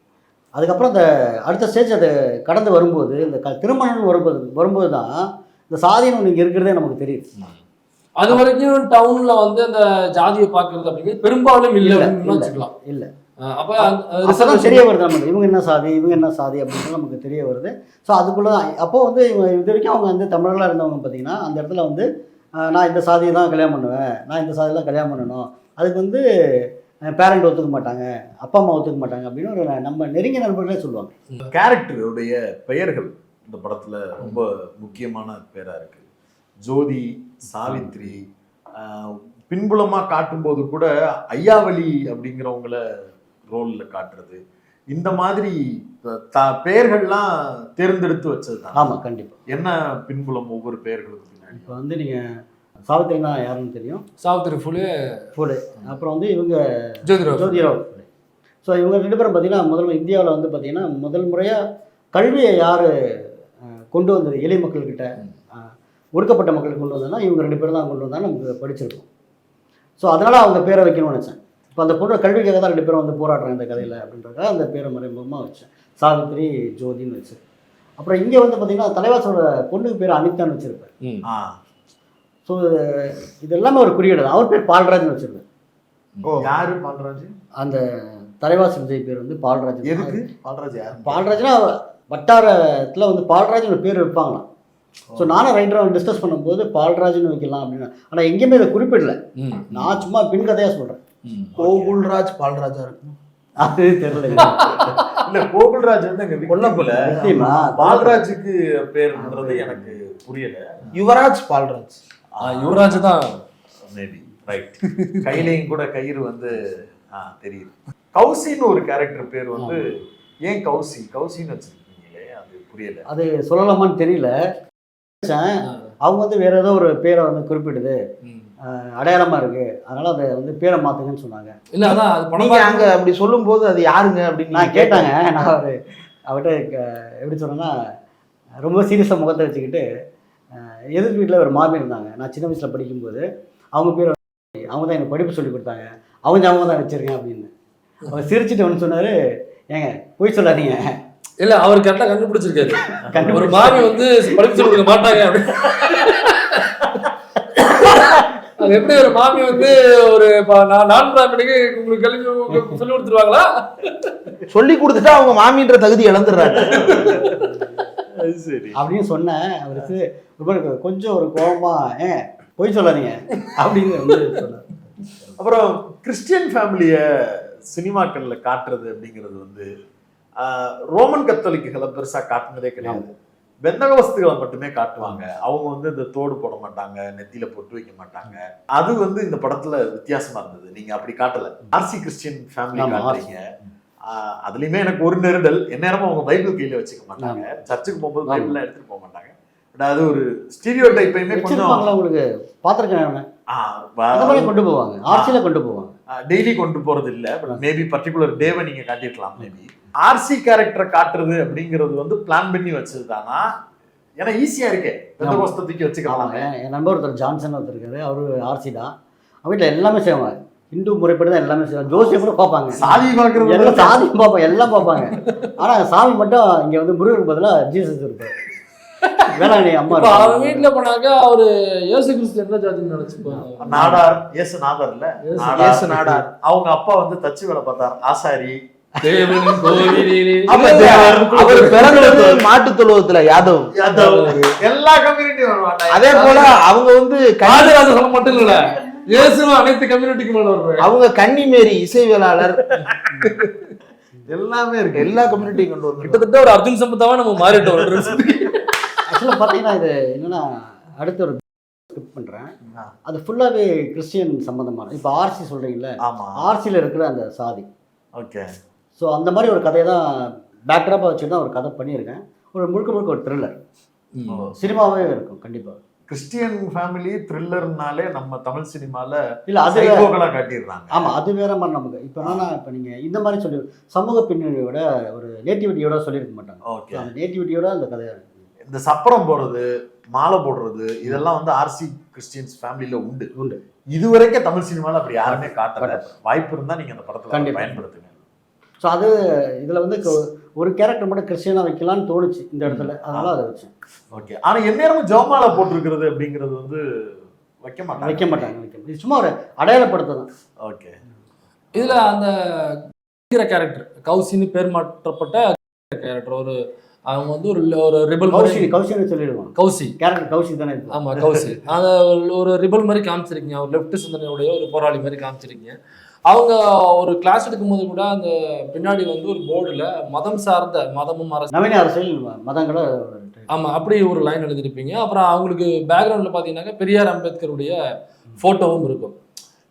அதுக்கப்புறம் அந்த அடுத்த ஸ்டேஜ் அதை கடந்து வரும்போது இந்த திருமணம் வரும்போது தான் இந்த சாதின்னு ஒன்று இங்கே இருக்கிறதே நமக்கு தெரியுது. அது வரைக்கும் டவுன்ல வந்து அந்த ஜாதியை பார்க்கறது அப்படிங்கிறது பெரும்பாலும் இல்லைன்னு வச்சுக்கலாம். இல்லை. அப்போ தெரிய வருது நமக்கு இவங்க என்ன சாதி அப்படின்னு நமக்கு தெரிய வருது. ஸோ அதுக்குள்ள அப்போது வந்து இவங்க இது வரைக்கும் அவங்க வந்து தமிழர்களாக இருந்தவங்க பார்த்தீங்கன்னா அந்த இடத்துல வந்து நான் இந்த சாதியை தான் கல்யாணம் பண்ணுவேன், நான் இந்த சாதியெல்லாம் கல்யாணம் பண்ணணும், அதுக்கு வந்து பேரண்ட் ஒத்துக்க மாட்டாங்க, அப்பா அம்மா ஒத்துக்க மாட்டாங்க அப்படின்னு ஒரு நம்ம நெருங்கிய நண்பர்களே சொல்லுவாங்க. கேரக்டருடைய பெயர்கள் இந்த படத்துல ரொம்ப முக்கியமான பேரா இருக்கு. ஜோதி, சாவித்ரி, பின்புலமா காட்டும்போது கூட ஐயாவளி அப்படிங்கிறவங்கள ரோல்ல காட்டுறது, இந்த மாதிரி பெயர்கள்லாம் தேர்ந்தெடுத்து வச்சது தான். ஆமாம், கண்டிப்பாக. என்ன பின்புலம் ஒவ்வொரு பெயர்களுக்கு பின்னாடி? இப்போ வந்து நீங்கள் சாவித்ரினா யாருன்னு தெரியும்? சாவித்ரி ஃபுலே. அப்புறம் வந்து இவங்க ஜோதிராவ். ஸோ இவங்க 2 பேரும் பார்த்தீங்கன்னா இந்தியாவில் வந்து பார்த்தீங்கன்னா முதல் முறையாக கல்வியை யார் கொண்டு வந்தது எளிய மக்கள்கிட்ட, ஒடுக்கப்பட்ட மக்களுக்கு கொண்டு வந்ததுன்னா இவங்க 2 பேரும் தான் கொண்டு வந்தாலும் நமக்கு படிச்சிருக்கோம். ஸோ அதனால் அவங்க பேரை வைக்கணும்னு நினச்சேன். இப்போ அந்த பொண்ணு கல்விக்காக தான் 2 பேரும் வந்து போராடுறாங்க இந்த கதையில் அப்படின்றதுக்காக அந்த பேரை மறைமுகமாக வச்சேன். சாவித்ரி ஜோதின்னு வச்சு. அப்புறம் இங்கே வந்து பார்த்தீங்கன்னா தலைவாசோட பொண்ணுக்கு பேர் அனிதான்னு வச்சுருப்பேன். ஸோ இது எல்லாமே ஒரு குறியீடு தான். அவர் பேர் பால்ராஜ்னு வச்சுருப்பேன். யாரு பால்ராஜ்? அந்த தலைவாசி விஜய் பேர் வந்து பால்ராஜ். எதுக்கு பால்ராஜ்? யார் பால்ராஜ்னா வட்டாரத்தில் வந்து பால்ராஜ்னு ஒரு பேர் வைப்பாங்களாம். ஸோ நானும் ரைட்டராக டிஸ்கஸ் பண்ணும்போது பால்ராஜ்னு வைக்கலாம் அப்படின்னு. ஆனால் எங்கேயுமே இதை குறிப்பிடல. நான் சும்மா பின் கதையாக சொல்கிறேன். கோகுல்ராஜ் பால்ராஜா இருக்கும். அது தெரியல. இல்ல கோகுல்ராஜ் வந்து அங்க கொல்லப்பல. பால்ராஜுக்கு பேர்ன்றது எனக்கு புரியல. யுவராஜ் பால்ராஜ். யுவராஜ் தான் மேபி ரைட். கையிலையும் கூட கயிறு வந்து தெரியுது. கௌசின்னு ஒரு கேரக்டர் பேர் வந்து ஏன் கௌசின்னு வச்சிருக்கீங்களே, அது புரியல. அது சொல்லலாமான்னு தெரியல. அவங்க வந்து வேற ஏதோ ஒரு பேரை வந்து குறிப்பிடுது, அடையாளமா இருக்கு, அதனால அதை வந்து பேரை மாத்துங்கன்னு சொன்னாங்க. இல்ல அதான் நீங்க அங்க அப்படி சொல்லும் போது அது யாருங்க அப்படின்னு நான் கேட்டாங்க. நான் அவர்கிட்ட எப்படி சொன்னேன்னா, ரொம்ப சீரியஸாக முகத்தை வச்சுக்கிட்டு எதிர் வீட்டில் ஒரு மாமி இருந்தாங்க. நான் சின்ன வயசில் படிக்கும்போது அவங்க பேர் அவங்க தான் எனக்கு படிப்பு சொல்லி கொடுத்தாங்க, அவங்க ஞாபகம் தான் வச்சிருக்கேன் அப்படின்னு. அவர் சிரிச்சுட்டு ஒன்று சொன்னார், ஏங்க போய் சொல்லாதீங்க. இல்ல அவர் கரெக்டா கண்டுபிடிச்சிருக்காரு. ஒரு மாமி வந்து படிப்பு சொல்லி கொடுக்க மாட்டாங்க அப்படின்னு. அது எப்படி ஒரு மாமி வந்து ஒரு நான் பிராமணிக்கு உங்களுக்கு கல்வி சொல்லி கொடுத்துருவாங்களா? சொல்லி கொடுத்துட்டா அவங்க மாமின்ற தகுதி இழந்துடுறாங்க. சரி அப்படின்னு சொன்னேன். அவருக்கு கொஞ்சம் ஒரு கோபமா, ஏன் போய் சொல்லாதீங்க அப்படின்னு வந்து சொன்னார். அப்புறம் கிறிஸ்டியன் ஃபேமிலிய சினிமாக்கள்ல காட்டுறது அப்படிங்கிறது வந்து ரோமன் கத்தோலிக்குகளை பெருசா காட்டுனதே கிடையாது. பெந்தகோஸ்துகளை மட்டுமே காட்டுவாங்க. அவங்க வந்து இந்த தோடு போட மாட்டாங்க, நெத்தியில பொட்டு வைக்க மாட்டாங்க. அது வந்து இந்த படத்துல வித்தியாசமா இருந்தது. நீங்க அப்படி காட்டல. ஆர்சி கிறிஸ்டியன் ஃபேமிலி காட்டுறீங்க. அதுலயுமே எனக்கு ஒரு நெருடல், எந்நேரமும் அவங்க பைபிள் கையில வச்சுக்க மாட்டாங்க. சர்ச்சுக்கு போகும்போது பைபிள்லாம் எடுத்துட்டு போக மாட்டாங்க. பட் அது ஒரு ஸ்டீரியோ டைப்பையுமே கொஞ்சம் உங்களுக்கு பார்த்துருக்கேன். அந்த மாதிரி கொண்டு போவாங்க, ஆர்சியில கொண்டு போவாங்க. டெய்லி கொண்டு போறது இல்ல, பட் மேபி பர்டிகுலர் டேவை நீங்க காட்டிருக்கலாம். மேபி ஆர்சி கேரக்டரை காட்டுறது அப்படிங்கிறது வந்து பிளான் பண்ணி வச்சதுதானா? ஏன்னா ஈஸியா இருக்கே, பெந்தகோஸ்தத்துக்கு வச்சுக்கலாம். என் நண்பர் ஒருத்தர் ஜான்சன் ஒருத்தர் இருக்காரு, அவரு ஆர்சி தான். அவங்க வீட்டில் எல்லாமே செய்வாங்க, இந்து முறைப்படி தான் எல்லாமே செய்வாங்க. ஜோசியம் கூட பார்ப்பாங்க, சாதி பார்க்கறது எல்லாம் சாதியும் பார்ப்பாங்க, எல்லாம் பார்ப்பாங்க. ஆனா சாமி மட்டும் இங்க வந்து முருகனுக்கு பதிலாக ஜீசஸ் இருப்பாரு. வேளாங்கண்ணி அம்மா அவங்க வீட்டுல போனாக்க அவரு இயேசு கிறிஸ்து என்ன ஜாதின்னு நினைச்சுப்பாங்க. நாடார், இயேசு நாதார் இல்ல, இயேசு நாடார். அவங்க அப்பா வந்து தச்சு வேலை பார்த்தார், ஆசாரி. அவர் பிறந்தது மாட்டு தொழுவத்துல யாதவ். எல்லா கம்யூனிட்டியும் வருவாங்க. அதே போல அவங்க வந்து சொல்ல மட்டும் இல்ல, இயேசுவும் அனைத்து கம்யூனிட்டிக்கு மேல வருவாங்க. அவங்க கன்னிமேரி இசைவியலாளர், எல்லாமே இருக்கு. எல்லா கம்யூனிட்டியும் கொண்டு வருவாங்க. கிட்டத்தட்ட ஒரு அர்ஜுன் சம்பத்தாவா நம்ம மாறிட்டோம். ஆக்சுவலாக பார்த்தீங்கன்னா இது என்னன்னா, அடுத்த ஒரு ஸ்கிரிப்ட் பண்ணுறேன், அது ஃபுல்லாகவே கிறிஸ்டியன் சம்மந்தமான. இப்போ ஆர்சி சொல்கிறீங்களே, ஆர்சியில் இருக்கிற அந்த சாதி. ஓகே. ஸோ அந்த மாதிரி ஒரு கதையை தான் பேக்ராப்பாக வச்சு தான் ஒரு கதை பண்ணியிருக்கேன். ஒரு முழுக்க ஒரு த்ரில்லர் சினிமாவே இருக்கும் கண்டிப்பாக. கிறிஸ்டியன் ஃபேமிலி த்ரில்லர்னாலே நம்ம தமிழ் சினிமால இல்லை அது காட்டிடுறாங்க. ஆமாம், அது வேற மாதிரி நமக்கு. இப்போ என்னன்னா, இப்போ நீங்கள் இந்த மாதிரி சொல்லி சமூக பின்னணியோட ஒரு நேட்டிவிட்டியோட சொல்லியிருக்க மாட்டாங்க. ஓகே, அந்த நேட்டிவிட்டியோட அந்த கதையாக இருக்கு. இந்த சப்பரம் போடுறது, மாலை போடுறது, இதெல்லாம் வந்து ஆர்சி கிறிஸ்டியன்ஸ் ஃபேமிலியில உண்டு. இதுவரைக்கும் தமிழ் சினிமாவில் அப்படி யாருமே காட்டல. வாய்ப்பு இருந்தால் நீங்கள் அந்த படத்தை பயன்படுத்துங்க. ஸோ அது இதில் வந்து ஒரு கேரக்டர் மட்டும் கிறிஸ்டியனாக வைக்கலான்னு தோணுச்சு இந்த இடத்துல, அதனால அதை வச்சேன். ஓகே. ஆனால் எந்நேரமும் ஜெபமாலை போட்டிருக்கிறது அப்படிங்கிறது வந்து வைக்க மாட்டாங்க. இது சும்மா ஒரு அடையாளப்படுத்த தான். ஓகே. இதில் அந்த கேரக்டர் கௌசின்னு பேர் மாற்றப்பட்ட கேரக்டர், ஒரு அவங்க வந்து ஒரு ரிபல் கௌசின்னு சொல்லிடுவாங்க. கௌசி கேரக்டர் கௌசி தானே. ஆமாம், கௌசி. அதை ஒரு ரிபல் மாதிரி காமிச்சிருக்கீங்க, ஒரு லெஃப்ட் சிந்தனையுடைய ஒரு போராளி மாதிரி காமிச்சிருக்கீங்க. அவங்க ஒரு கிளாஸ் எடுக்கும்போது கூட அந்த பின்னாடி வந்து ஒரு போர்டில் மதம் சார்ந்த மதமும் நவீன அரசியல் மதங்களை ஆமாம் அப்படி ஒரு லைன் எழுதியிருப்பீங்க. அப்புறம் அவங்களுக்கு பேக்ரவுண்டில் பார்த்தீங்கன்னாக்கா பெரியார் அம்பேத்கருடைய ஃபோட்டோவும் இருக்கும்.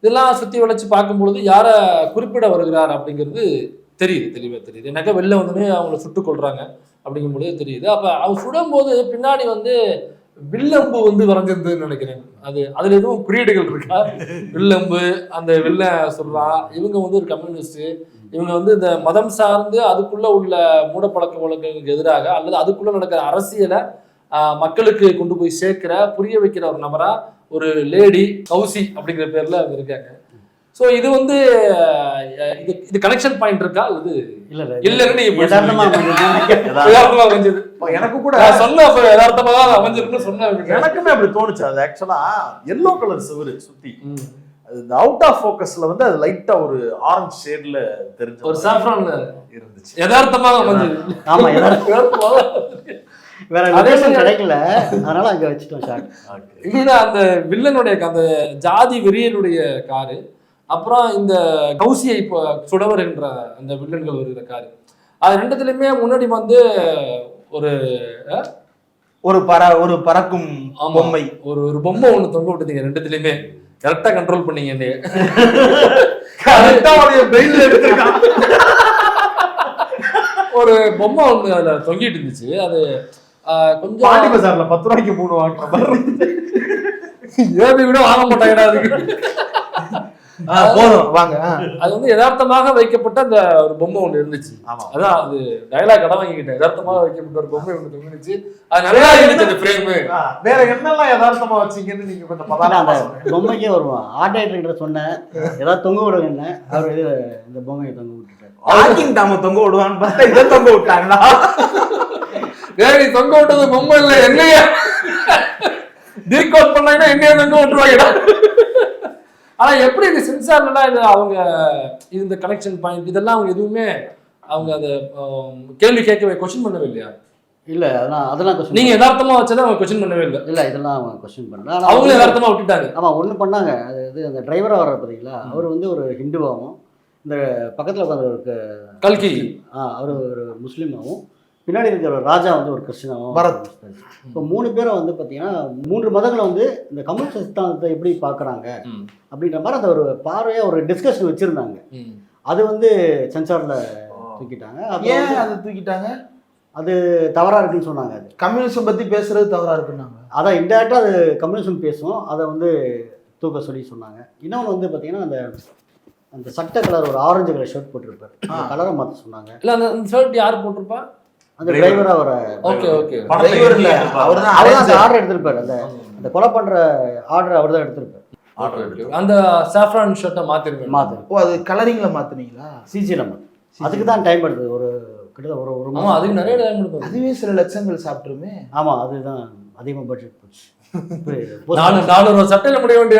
இதெல்லாம் சுற்றி வளைச்சு பார்க்கும்பொழுது யாரை குறிப்பிட வருகிறார் அப்படிங்கிறது தெளிவாக தெரியுது. எனக்கா வெளில வந்து அவங்கள சுட்டு கொள்றாங்க அப்படிங்கும்போது தெரியுது. அப்போ அவங்க சுடும்போது பின்னாடி வந்து வில்லம்பு வந்து வரைஞ்சிருந்துன்னு நினைக்கிறேன். அதுல எதுவும் குறியீடுகள் இருக்கா? வில்லம்பு, அந்த வில்ல சொல்றா, இவங்க வந்து ஒரு கம்யூனிஸ்ட், இவங்க வந்து இந்த மதம் சார்ந்து அதுக்குள்ள உள்ள மூடப்பழக்க வழக்கங்களுக்கு எதிராக அல்லது அதுக்குள்ள நடக்கிற அரசியலை மக்களுக்கு கொண்டு போய் சேர்க்கிற புரிய வைக்கிற ஒரு நபரா ஒரு லேடி கௌசி அப்படிங்கிற பேர்ல அவங்க இருக்காங்க. ஸோ இது வந்து இது கனெக்ஷன் பாயிண்ட் இருக்கா இது இல்ல இல்லன்னு நீங்க யதார்த்தமா யதார்த்தமா அமைஞ்சது. எனக்கு கூட நான் சொன்ன யதார்த்தமா தான் அமைஞ்சிருக்குன்னு சொன்னேன். எனக்குமே அப்படி தோணுச்சு. அது ஆக்சுவலா எல்லோ கலர் சுவரு சுத்தி அது அவுட் ஆஃப் ஃபோக்கஸ்ல வந்து அது லைட்டா ஒரு ஆரஞ்சு ஷேட்ல தெரிஞ்ச ஒரு சாஃப்ரான்ல இருந்துச்சு. யதார்த்தமாக அமைஞ்சது. ஆமா வேற லொகேஷன் கிடைக்கல, அதனால அங்க வச்சுட்டோம் ஷாட். இதுல அந்த வில்லனுடைய அந்த ஜாதி வெறியனுடைய காரு, அப்புறம் இந்த கௌசியை இப்போ சுடவர் என்ற அந்த வில்லன்கள் வருகிற காரு, அது ரெண்டுத்துலயுமே முன்னாடி வந்து ஒரு ஒரு பறக்கும் பொம்மை, ஒரு பொம்மை ஒண்ணு தொங்க விட்டுதீங்க. ரெண்டுத்துலயுமே கரெக்டா கண்ட்ரோல் பண்ணீங்க. ஒரு பொம்மை ஒண்ணு அதுல தொங்கிட்டு இருந்துச்சு. அது கொஞ்சம் பாண்டி பஜார்ல 10 ரூபாய்க்கு 3 வாங்குற மாதிரி ஏபி விட வாங்க மாட்டாங்கடா அதுக்கு. போதும் வாங்க. அது வந்து யதார்த்தமாக வைக்கப்பட்ட அந்த ஒரு பொம்மை ஒண்ணு இருந்துச்சு. அதான் அது டயலாக் கடன் வாங்கிக்கிட்டேன். யதார்த்தமாக வைக்கப்பட்ட ஒரு பொம்மை ஒண்ணு இருந்துச்சு. அது நல்லா இருந்துச்சு அந்த ஃப்ரேம். வேற என்னெல்லாம் யதார்த்தமா வச்சீங்கன்னு நீங்க கொஞ்சம் அந்த பொம்மைக்கே வருவான். ஆர்ட் டைரக்டர் சொன்னேன் ஏதாவது தொங்க விடுங்க, அவர் இந்த பொம்மையை தொங்க விட்டுட்டாரு. வாக்கிங் டாம தொங்க விடுவான்னு பார்த்தா இதை தொங்க விட்டாங்களா? நீ தொங்க விட்டது பொம்மை இல்ல, என்னையா டீகோட் பண்ணாங்கன்னா என்னைய தொங்க விட்டுருவாங்கடா. ஆனா எப்படி இது சென்சார்லாம் இது அவங்க இந்த கனெக்ஷன் பாயிண்ட் இதெல்லாம் அவங்க எதுவுமே அவங்க அதை கேள்வி கேட்கவே கொஸ்டின் பண்ணவே இல்லையா? இல்ல அதெல்லாம் நீங்க யதார்த்தமா வச்சதை அவங்க கொஸ்டின் பண்ணவே இல்லை. இல்ல இதெல்லாம் அவங்க கொஸ்டின் பண்ணல, அவங்களே யதார்த்தமா விட்டுட்டாங்க. ஆமா ஒண்ணு பண்ணாங்க. அது அந்த டிரைவரா வர்ற பாத்தீங்களா, அவர் வந்து ஒரு ஹிந்துவாகவும் இந்த பக்கத்துல உட்காந்து கல்கி அவர் ஒரு முஸ்லீமாவும், பின்னாடி இருக்கிற ஒரு ராஜா வந்து ஒரு கிறிஸ்டினாவும், பரத். இப்போ 3 பேரும் வந்து பார்த்தீங்கன்னா 3 மதங்களை வந்து இந்த கம்யூனிஸ்ட் சித்தாந்தத்தை எப்படி பார்க்குறாங்க அப்படின்ற மாதிரி அந்த ஒரு பார்வையாக ஒரு டிஸ்கஷன் வச்சுருந்தாங்க. அது வந்து சென்சாரில் தூக்கிட்டாங்க. ஏன் அதை தூக்கிட்டாங்க? அது தவறாக இருக்குன்னு சொன்னாங்க. அது கம்யூனிசம் பற்றி பேசுறது தவறாக இருக்குன்னாங்க. அதான் இன்டெரக்டாக அது கம்யூனிசம் பேசும், அதை வந்து தூக்க சொல்லி சொன்னாங்க. இன்னொன்று வந்து பார்த்தீங்கன்னா அந்த சட்டை கலர் ஒரு ஆரஞ்சு கலர் ஷர்ட் போட்டிருப்பாரு, கலரை மாற்ற சொன்னாங்க. இல்லை அந்த ஷர்ட் யார் போட்டிருப்பா? அந்த டிரைவரா வர டிரைவர் இல்ல, அவர்தான் அந்த ஆர்டர் எடுத்திருப்பாரு. அந்த கொலை பண்ற ஆர்டர் அவர் தான் எடுத்திருப்பாரு. அந்த சாஃப்ரான் ஷர்ட்டை மாத்திருப்பேன். ஓ, அது கலரிங்ல மாத்துனீங்களா? சிஜில அதுக்கு தான் டைம் எடுத்தது. ஒரு கிட்டத்தட்ட ஒரு ஆமா, அதுக்கு நிறைய டைம் எடுக்கும். அதுவே சில லட்சங்கள் சாப்பிட்டுருமே. ஆமா, அதுதான் அதிகமாக பட்ஜெட் போச்சு. $400 சட்டையில முடிய வேண்டிய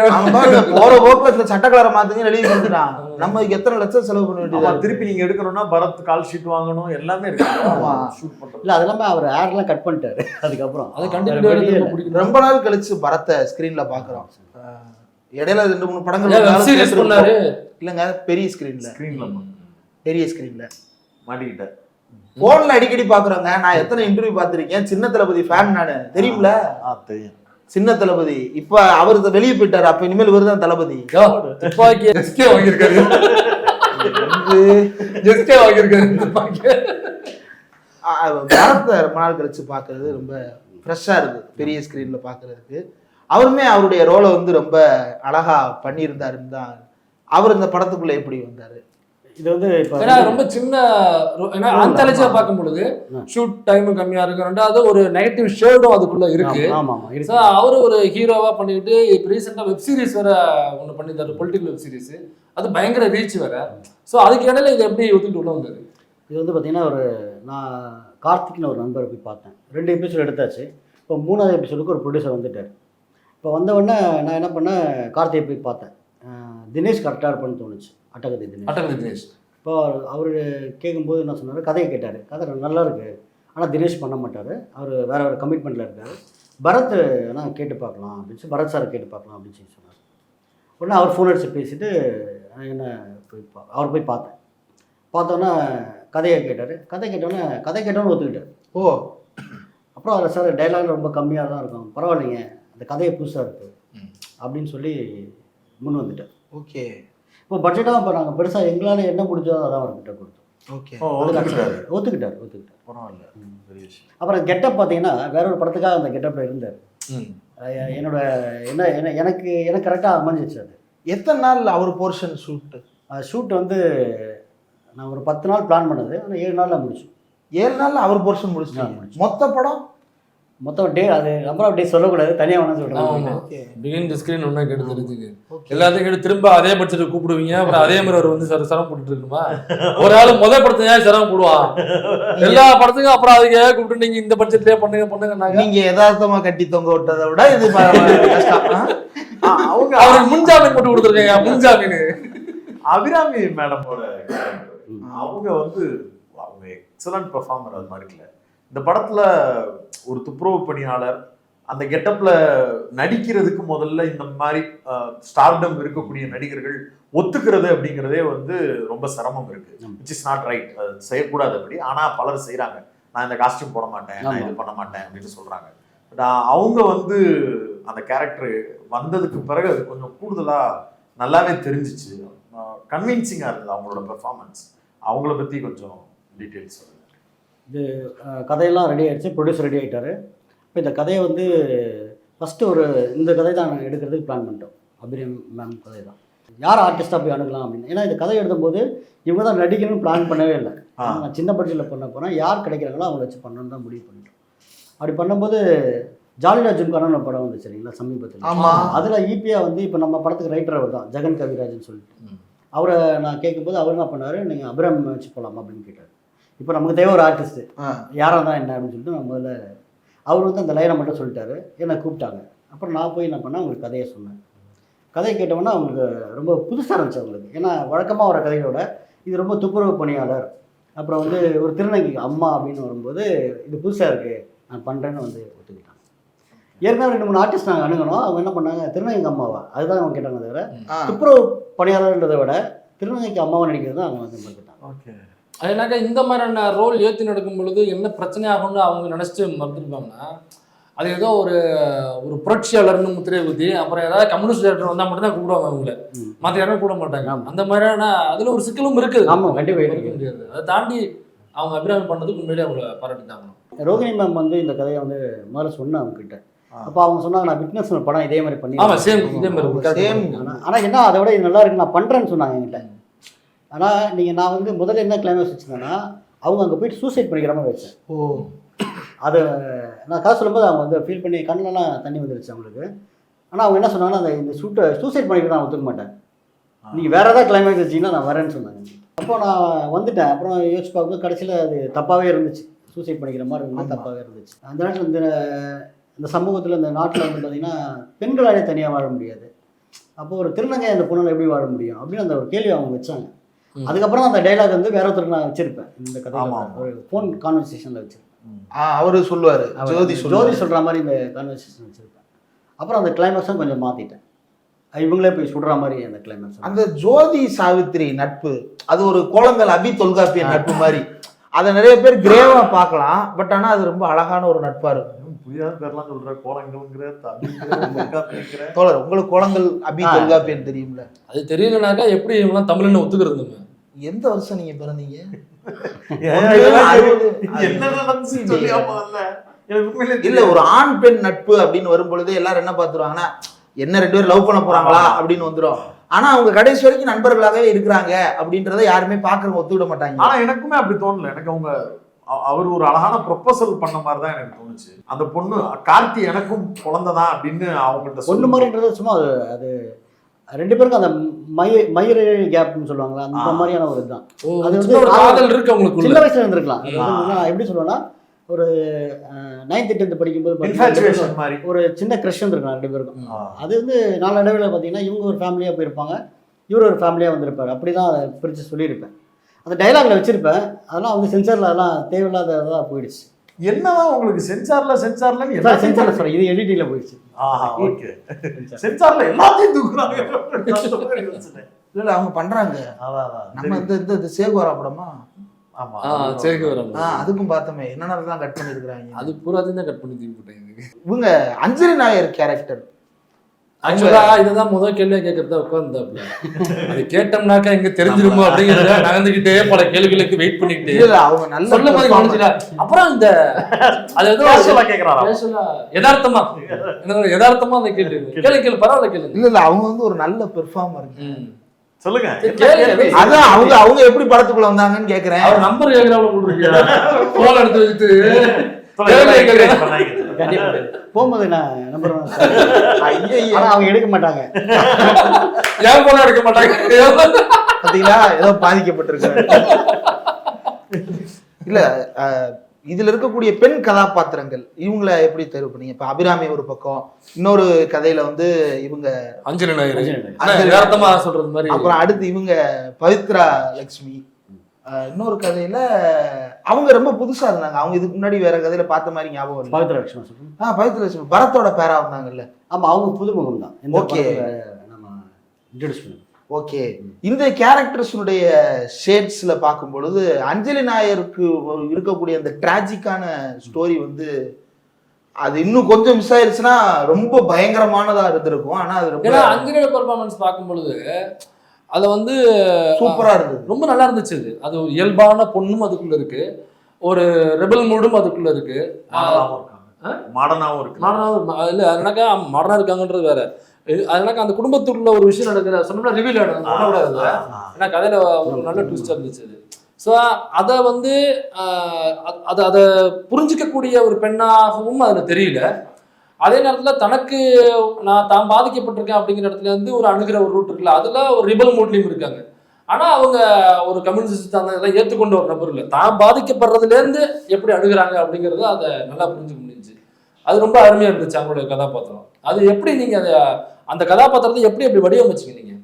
போற போக்குல சட்ட கலரை மாத்துங்க எழுதி கொடுத்துட்டான். நம்ம எத்தனை லட்சம் செலவு பண்ண வேண்டியது. திருப்பி நீங்க எடுக்கணும்னா பரத் கால் ஷீட் வாங்கணும், எல்லாமே இருக்கு. இல்ல அது இல்லாம அவர் ஏர்லாம் கட் பண்ணிட்டாரு. அதுக்கப்புறம் அது கண்டிப்பா ரொம்ப நாள் கழிச்சு பரத்தை ஸ்கிரீன்ல பாக்குறோம். இடையில 2-3 படங்கள் பண்ணாரு. இல்லங்க, பெரிய ஸ்கிரீன்ல பெரிய ஸ்கிரீன்ல மாட்டிக்கிட்டேன். போன்ல அடிக்கடி பாக்குறோங்க. நான் எத்தனை இன்டர்வியூ பார்த்திருக்கேன். சின்ன தளபதி ஃபேன் நானு, தெரியும்ல? தெரியும். சின்ன தளபதி இப்ப அவர் வெளியே போயிட்டாரு. அப்ப இனிமேல் இவர் தான் தளபதி. பாரத்தை ரொம்ப நாள் கழிச்சு பாக்குறது ரொம்ப ஃப்ரெஷ்ஷா இருக்கு பெரிய ஸ்கிரீன்ல பாக்குறதுக்கு. அவருமே அவருடைய ரோலை வந்து ரொம்ப அழகா பண்ணியிருந்தாருன்னு தான். அவர் இந்த படத்துக்குள்ள எப்படி வந்தாரு? இது வந்து ரொம்ப சின்ன ஆந்தாலஜியா பார்க்கும் பொழுது ஷூட் டைம் கம்மியா இருக்கு. ரெண்டாவது ஒரு நெகட்டிவ் ஷேடும் அதுக்குள்ள இருக்கு. அவரு ஒரு ஹீரோவா பண்ணிட்டு இப்போ ரீசெண்டா வெப் சீரிஸ் வேற ஒண்ணு பண்ணிருந்தாரு, பொலிட்டிக்கல் வெப் சீரிஸ். அது பயங்கர ரீச் வேற. ஸோ அதுக்கு இடையில இது எப்படி ஒத்துக்கிட்டு உள்ள வந்தாரு? இது வந்து பார்த்தீங்கன்னா நான் கார்த்திக்னு ஒரு நண்பரை போய் பார்த்தேன். 2 எபிசோடு எடுத்தாச்சு. இப்போ 3வது எபிசோடுக்கு ஒரு ப்ரொடியூசர் வந்துட்டார். இப்போ வந்தவுடனே நான் என்ன பண்ணேன், கார்த்திகை போய் பார்த்தேன். தினேஷ் கரெக்டாக இருப்பான்னு தோணுச்சு. அட்டகதி தினேஷ். இப்போ அவர் கேட்கும்போது என்ன சொன்னார், கதையை கேட்டார். கதை நல்லா இருக்குது, ஆனால் தினேஷ் பண்ண மாட்டார், அவர் வேற ஒரு கமிட்மெண்ட்டில் இருக்கார். பரத் ஆனால் கேட்டு பார்க்கலாம் அப்படின்னு சொல்லி பரத் சாரை கேட்டு பார்க்கலாம் அப்படின்னு சொல்லி சொன்னார். உடனே அவர் ஃபோன் அடிச்சு பேசிட்டு என்ன அவர் போய் பார்த்தேன். பார்த்தோன்னே கதையை கேட்டார். கதை கேட்டோன்னு ஒத்துக்கிட்டார். ஓ, அப்புறம் அதில் சார் டைலாக் ரொம்ப கம்மியாக தான் இருக்கும், பரவாயில்லைங்க அந்த கதையை புதுசாக இருக்குது அப்படின்னு சொல்லி முன் வந்துட்டார். ஓகே. இப்போ பட்ஜெட்டாக இப்போ நாங்கள் பெருசாக எங்களால் என்ன முடிஞ்சதோ அதான் அவர்கிட்ட கொடுத்தோம். ஓகே, ஒத்துக்கிட்டார். பரவாயில்ல, பெரிய விஷயம். அப்புறம் கெட்டப் பார்த்தீங்கன்னா வேற ஒரு படத்துக்காக அந்த கெட்டப்பில் இருந்தார். என்னோட எனக்கு கரெக்டாக அமைஞ்சிச்சு. அது எத்தனை நாள் அவர் போர்ஷன் ஷூட் வந்து நான் ஒரு 10 நாள் பிளான் பண்ணது, ஆனால் 7 நாளில் முடிச்சோம். 7 நாளில் அவர் போர்ஷன் முடிச்சிட்டேன். மொத்த படம் மொத்தம் டே அது நம்பர் ஆஃப் டேஸ் சொல்லக்கூடாது, தனியாக வேணா சொல்கிறேன். ஆமா பிகின் தி ஸ்கிரீன் ஒன்றா கேட்டு தெரிஞ்சுக்கு எல்லாத்தையும் கேட்டு திரும்ப அதே பட்ஜெட் கூப்பிடுவீங்க, அப்புறம் அதே மாதிரி அவர் வந்து சிரமம் போட்டுட்டு இருக்குமா? ஒரு ஆள் முதல் படத்தை ஏன் சிரமம் போடுவான், எல்லா படத்துக்கும் அப்புறம் அதுக்கு கூப்பிட்டு நீங்க இந்த பட்ஜெட்லயே பண்ணுங்க. நீங்க யதார்த்தமா கட்டி தொங்க விட்டதை விட இது கஷ்டம். அவங்க அவருக்கு முன்ஜாமீன் போட்டு கொடுத்துருக்கேன். முன்ஜாமீன் அபிராமி மேடமோட அவங்க வந்து அவங்க எக்ஸலன்ட் பெர்ஃபார்மர். அது மாதிரி இல்லை இந்த படத்துல ஒரு துப்புரவு பணியாளர் அந்த கெட்டப்ல நடிக்கிறதுக்கு முதல்ல இந்த மாதிரி ஸ்டார்டம் இருக்கக்கூடிய நடிகர்கள் ஒத்துக்கிறது அப்படிங்கிறதே வந்து ரொம்ப சிரமம் இருக்கு. விச் இஸ் நாட் ரைட், செய்யக்கூடாது அப்படி. ஆனா பலர் செய்யறாங்க. நான் இந்த காஸ்டியூம் போட மாட்டேன், நான் இது பண்ண மாட்டேன் அப்படின்னு சொல்றாங்க. பட் அவங்க வந்து அந்த கேரக்டர் வந்ததுக்கு பிறகு அது கொஞ்சம் கூடுதலா நல்லாவே தெரிஞ்சிச்சு, கன்வின்சிங்கா இருந்தது அவங்களோட பெர்ஃபார்மன்ஸ். அவங்கள பத்தி கொஞ்சம் டீட்டெயில்ஸ் சொல்லுங்க. இது கதையெல்லாம் ரெடி ஆகிடுச்சு, ப்ரொடியூசர் ரெடி ஆகிட்டாரு. இப்போ இந்த கதையை வந்து ஃபஸ்ட்டு இந்த கதை தான் நாங்கள் எடுக்கிறதுக்கு பிளான் பண்ணிட்டோம். அபிராமி மேம் கதை தான் யார் ஆர்டிஸ்ட்டாக போய் அணுகலாம் அப்படின்னு. ஏன்னா இந்த கதை எழுதும்போது இவங்க தான் நடிக்கணும்னு பிளான் பண்ணவே இல்லை. நான் சின்ன பட்ஜெட்டில் பண்ண போகிறேன், யார் கிடைக்கிறாங்களோ அவங்கள வச்சு பண்ணணும்னு தான் முடிவு பண்ணிட்டோம். அப்படி பண்ணும்போது ஜாலிடா ஜும்கான படம் வந்து சரிங்களா சமீபத்தில். அதில் ஈபியாக வந்து இப்போ நம்ம படத்துக்கு ரைட்டர் அவர் தான், ஜெகன் கவிராஜன் சொல்லிட்டு. அவரை நான் கேட்கும்போது அவர் என்ன பண்ணார், நீங்கள் அபிராமி வச்சு போகலாமா அப்படின்னு கேட்டார். இப்போ நமக்கு தேவை ஒரு ஆர்டிஸ்ட்டு, யாராக தான் என்ன அப்படின்னு சொல்லிட்டு நான் முதல்ல அவர் வந்து அந்த லைனை மட்டும் சொல்லிட்டாரு. என்னை கூப்பிட்டாங்க. அப்புறம் நான் போய் என்ன பண்ணேன், அவங்களுக்கு கதையை சொன்னேன். கதையை கேட்டோம்னா அவங்களுக்கு ரொம்ப புதுசாக இருந்துச்சு அவங்களுக்கு. ஏன்னா வழக்கமாக வர கதையோட இது ரொம்ப துப்புரவு பணியாளர், அப்புறம் வந்து ஒரு திருநங்கை அம்மா அப்படின்னு வரும்போது இது புதுசாக இருக்குது, நான் பண்ணுறேன்னு வந்து ஒத்துக்கிட்டாங்க. ஏற்கனவே 2-3 ஆர்டிஸ்ட் நாங்கள் அணுகணும். அவங்க என்ன பண்ணாங்க, திருநங்கைக்கு அம்மாவா அதுதான் அவங்க கேட்டாங்க. தவிர துப்புரவு பணியாளர்ன்றதை விட திருநங்கைக்கு அம்மாவை நடிக்கிறது தான் அவங்க வந்து பார்த்துட்டாங்க. ஓகே, அதனாக்கா இந்த மாதிரியான ரோல் ஏற்றி நடக்கும் பொழுது என்ன பிரச்சனை ஆகும்னு அவங்க நினச்சிட்டு மறந்துருப்பாங்கன்னா, அது ஏதோ ஒரு புரட்சியாளர்னு முத்திரை ஊற்றி அப்புறம் ஏதாவது கம்யூனிஸ்ட் டேரக்டர் வந்தால் மட்டும்தான் கூப்பிடுவாங்க அவங்கள, மற்ற யாரும் கூட மாட்டாங்க. அந்த மாதிரியான அதில் ஒரு சிக்கலும் இருக்குது. ஆமாம், கண்டிப்பாக இருக்க முடியாது. அதை தாண்டி அவங்க அபிராமி பண்ணதுக்கு உண்மையிலே அவங்கள பாராட்டிட்டாங்க. ரோகிணி மேம் வந்து இந்த கதையை வந்து முதல்ல சொன்னேன் அவங்ககிட்ட. அப்போ அவங்க சொன்னாங்க, நான் விட்னஸ் படம் இதே மாதிரி பண்ணி. ஆமாம், சேம் இதே மாதிரி. ஆனால் என்ன அதை விட இது நல்லா இருக்கு, நான் பண்ணுறேன்னு சொன்னாங்க என்கிட்ட. ஆனால் நான் வந்து முதல்ல என்ன கிளைமேக்ஸ் வச்சுருந்தேன்னா, அவங்க அங்கே போயிட்டு சூசைட் பண்ணிக்கிற மாதிரி வச்சேன். அதை நான் காசு சொல்லும்போது அவங்க வந்து ஃபீல் பண்ணி கண்ணெல்லாம் தண்ணி வந்துருச்சு அவங்களுக்கு. ஆனால் அவங்க என்ன சொன்னாங்கன்னா, இந்த சூசைட் பண்ணிக்கிற நான் ஒத்துக்க மாட்டேன், நீங்கள் வேறு ஏதாவது கிளைமேக்ஸ் வச்சிங்கன்னா நான் வரேன்னு சொன்னாங்க. அப்போ நான் வந்துட்டேன். அப்புறம் யோசிச்சு பார்க்கும்போது கடைசியில் அது தப்பாகவே இருந்துச்சு, சூசைட் பண்ணிக்கிற மாதிரி இருந்தது, தப்பாகவே இருந்துச்சு. அந்த நேரத்தில் இந்த சமூகத்தில் இந்த நாட்டில் வந்து பார்த்திங்கன்னா பெண்களாலே தனியாக வாழ முடியாது. அப்போ ஒரு திருநங்கை அந்த பொண்ணால் எப்படி வாழ முடியும் அப்படின்னு அந்த ஒரு கேள்வி அவங்க வச்சாங்க. அதுக்கப்புறம் அந்த டைலாக் வந்து வேற ஒருத்தருக்கு நான் வச்சிருப்பேன். இந்த கதையில் ஒரு ஃபோன் கான்வர்சேஷனில் வச்சிருப்பேன். அவரு சொல்லுவார், ஜோதி சொல்கிற மாதிரி இந்த கான்வர்சேஷன் வச்சுருப்பேன். அப்புறம் அந்த கிளைமேக்ஸும் கொஞ்சம் மாற்றிட்டேன், இவங்களே போய் சுடுற மாதிரி அந்த கிளைமேக்ஸ். அந்த ஜோதி சாவித்திரி நட்பு அது ஒரு கோலங்கள் அபி தொல்காப்பிய நட்பு மாதிரி. அதை நிறைய பேர் கிரேவா பார்க்கலாம், பட் ஆனால் அது ரொம்ப அழகான ஒரு நட்பா இருக்கும். பேர்லாம் சொல்ற கோலங்கள்ங்கிற தோழர், உங்களுக்கு கோலங்கள் அபி தொல்காப்பியன்னு தெரியும்ல? அது தெரியலனாக்கா எப்படி இவங்கலாம் தமிழ்னு ஒத்துக்கிறது? எந்த வருஷம் நீங்க பிறந்தீங்க? இல்ல, ஒரு ஆண் பெண் நட்பு அப்படின்னு வரும்பொழுது எல்லாரும் என்ன பாத்துருவாங்கன்னா, என்ன 2 பேரும் லவ் பண்ண போறாங்களா அப்படின்னு வந்துடும். ஆனா அவங்க கடைசி வரைக்கும் நண்பர்களாகவே இருக்கிறாங்க அப்படின்றத யாருமே பாக்குறவங்க ஒத்துவிட மாட்டாங்க. ஆனா எனக்குமே அப்படி தோணல. எனக்கு அவங்க அவர் ஒரு அழகான ப்ரொபோசல் பண்ண மாதிரி தான் எனக்கு தோணுச்சு. அந்த பொண்ணு கார்த்தி எனக்கும் குழந்தைதான் அப்படின்னு அவங்கள்ட்ட பொண்ணு மாதிரின்றது சும்மா அது 2 பேருக்கும் அந்த மயிர் கேப்னு சொல்லுவாங்களா, அந்த மாதிரியான ஒரு இதுதான். அது வந்து காதல் இருக்கு அவங்களுக்கு, சின்ன வயசுல இருந்திருக்கலாம். எப்படி சொல்லுவேன்னா, ஒரு 9th 10th படிக்கும்போது ஒரு சின்ன கிரஷ் இருந்திருக்கலாம் 2 பேருக்கும். அது வந்து நாளடைவில் பார்த்தீங்கன்னா இவங்க ஒரு ஃபேமிலியாக போயிருப்பாங்க, இவர் ஒரு ஃபேமிலியாக வந்திருப்பார். அப்படி தான் அதை பிரித்து சொல்லியிருப்பேன். அந்த டைலாக்ல வச்சிருப்பேன். அதெல்லாம் வந்து சென்சாரில் அதெல்லாம் தேவையில்லாததாக போயிடுச்சு. என்னதான் உங்களுக்கு சென்சார்ல சொல்றேன், இது எடிட்டிங்ல போயிடுச்சு. சென்சார்ல எல்லாத்தையும் தூக்குறாங்க. இல்ல அவங்க பண்றாங்க. நம்ம இந்த சேகுவாரா படமா? ஆமா, அதுக்கும் பார்த்தோமே என்னென்னலாம் கட் பண்ணிருக்காங்க. அது பூராத்தையும் தான் கட் பண்ணி தூக்கி போட்டாங்க. இவங்க அஞ்சலி நாயர் கேரக்டர் ஆக்சுவலா இதுதான் முதல் கேள்வியா கேட்கறத உட்கார்ந்தாப்ல. அது கேட்டோம்னாக்கா எங்க தெரிஞ்சிருமோ அப்படிங்கிறத நகர்ந்துகிட்டே பல கேள்விகளுக்கு வெயிட் பண்ணிக்கிட்டு அவங்க நல்ல சொல்ல மாதிரி கவனிச்சுல. அப்புறம் இந்த அது ஏதோ கேட்கறாங்க யதார்த்தமா அந்த கேள்வி கேள்வி பரவாயில்ல கேள்வி. இல்ல அவங்க வந்து ஒரு நல்ல பெர்ஃபார்மர். சொல்லுங்க, அதான் அவங்க எப்படி படத்துக்குள்ள வந்தாங்கன்னு கேக்குறேன். அவர் நம்பர் கேட்கறாங்க, போன் எடுத்து வச்சுட்டு கண்டிப்பா போகும்போது நான் நம்பர் ஐயையே. ஆனால் அவங்க எடுக்க மாட்டாங்க. ஏன் போல எடுக்க மாட்டாங்க. பாத்தீங்களா ஏதோ பாதிக்கப்பட்டிருக்காரு. இல்ல இதுல இருக்கக்கூடிய பெண் கதாபாத்திரங்கள் இவங்கள எப்படி தேர்வு பண்ணீங்க? இப்ப அபிராமி ஒரு பக்கம், இன்னொரு கதையில வந்து இவங்க அஞ்சலி நாயர் அஞ்சலி யதார்த்தமா சொல்றது மாதிரி. அப்புறம் அடுத்து இவங்க பவித்ரா லட்சுமி, இன்னொரு கதையில அவங்க ரொம்ப புதுசா இருந்தாங்க. அவங்க இதுக்கு முன்னாடி வேற கதையில பார்த்த மாதிரி ஞாபகம் இல்லை. பவித்ரா லட்சுமி சொல்லுங்க. பவித்ரா லட்சுமி பரத்தோட பேரா வந்தாங்கல்ல. ஆமா, அவங்க புதுமுகம் தான். Okay. நம்ம இன்ட்ரடியூஸ் பண்ணுவோம். ஓகே, இந்த கேரக்டர்ஸுடைய ஷேட்ஸ்ல பார்க்கும் பொழுது அஞ்சலி நாயருக்கு இருக்கக்கூடிய அந்த டிராஜிக்கான ஸ்டோரி வந்து அது இன்னும் கொஞ்சம் மிஸ் ஆயிருச்சுன்னா ரொம்ப பயங்கரமானதா இருந்திருக்கும். ஆனா அது ரொம்ப அஞ்சலியோட பெர்ஃபார்மன்ஸ் பார்க்கும் பொழுது அது வந்து சூப்பரா இருந்தது, ரொம்ப நல்லா இருந்துச்சு. அது ஒரு இயல்பான பொண்ணும் அதுக்குள்ள இருக்கு, ஒரு ரெபல் மூடும் அதுக்குள்ள இருக்கு, மாடர்னாவும் இருக்கு. இல்ல அதனாக்கா மாடர்னா இருக்காங்கன்றது வேற. அதனால அந்த குடும்பத்துக்குள்ள ஒரு விஷயம் நடக்குது சொன்னோம்னா ரிவீல் பண்ணக்கூடாது. ஏன்னா கதையில ஒரு நல்ல ட்விஸ்டா இருந்துச்சு அது. ஸோ அதை வந்து அதை புரிஞ்சிக்கக்கூடிய ஒரு பெண்ணாகவும் அதில் தெரியல. அதே நேரத்தில் தனக்கு தான் பாதிக்கப்பட்டிருக்கேன் அப்படிங்கிற இடத்துல இருந்து ஒரு அணுகிற ஒரு ரூட் இருக்குல்ல, அதில் ஒரு ரிபல் மூட்லையும் இருக்காங்க. ஆனால் அவங்க ஒரு கம்யூனிஸ்ட் அந்த இதெல்லாம் ஏற்றுக்கொண்ட ஒரு நபர் இல்லை. தான் பாதிக்கப்படுறதுலேருந்து எப்படி அணுகிறாங்க அப்படிங்கிறது அதை நல்லா புரிஞ்சுக்க முடிஞ்சு. அது ரொம்ப அருமையாக இருந்துச்சு அவங்களுடைய கதாபாத்திரம். அது எப்படி நீங்கள் அந்த கதாபாத்திரத்தை எப்படி வடிவமைச்சிங்க நீங்கள்?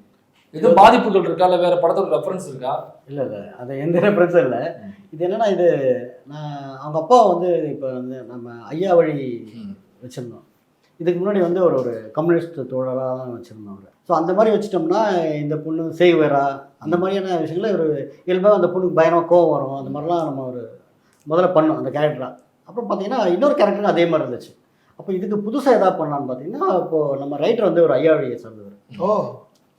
இது பாதிப்புகள் இருக்கா இல்லை வேற படத்தோட ரெஃபரன்ஸ் இருக்கா? இல்லை அது எந்த ரெஃபரன்ஸும் இல்லை. இது என்னன்னா, இது நான் அவங்க அப்பா வந்து இப்போ வந்து நம்ம ஐயா வழி வச்சுருந்தோம். இதுக்கு முன்னாடி வந்து ஒரு கம்யூனிஸ்ட் தோழராக தான் வச்சுருந்தோம் அவர். ஸோ அந்த மாதிரி வச்சுட்டோம்னா இந்த பொண்ணு செய்வேரா அந்த மாதிரியான விஷயங்கள ஒரு இயல்பாக அந்த பொண்ணுக்கு பயங்கரமாக கோவம் வரும். அந்த மாதிரிலாம் நம்ம முதல்ல பண்ணோம் அந்த கேரக்டராக. அப்புறம் பார்த்தீங்கன்னா இன்னொரு கேரக்டரும் அதே மாதிரி இருந்துச்சு. அப்போ இதுக்கு புதுசாக எதாவது பண்ணலான்னு பார்த்தீங்கன்னா, இப்போது நம்ம ரைட்டர் வந்து ஒரு ஐயா வழியை சேர்ந்தவர்.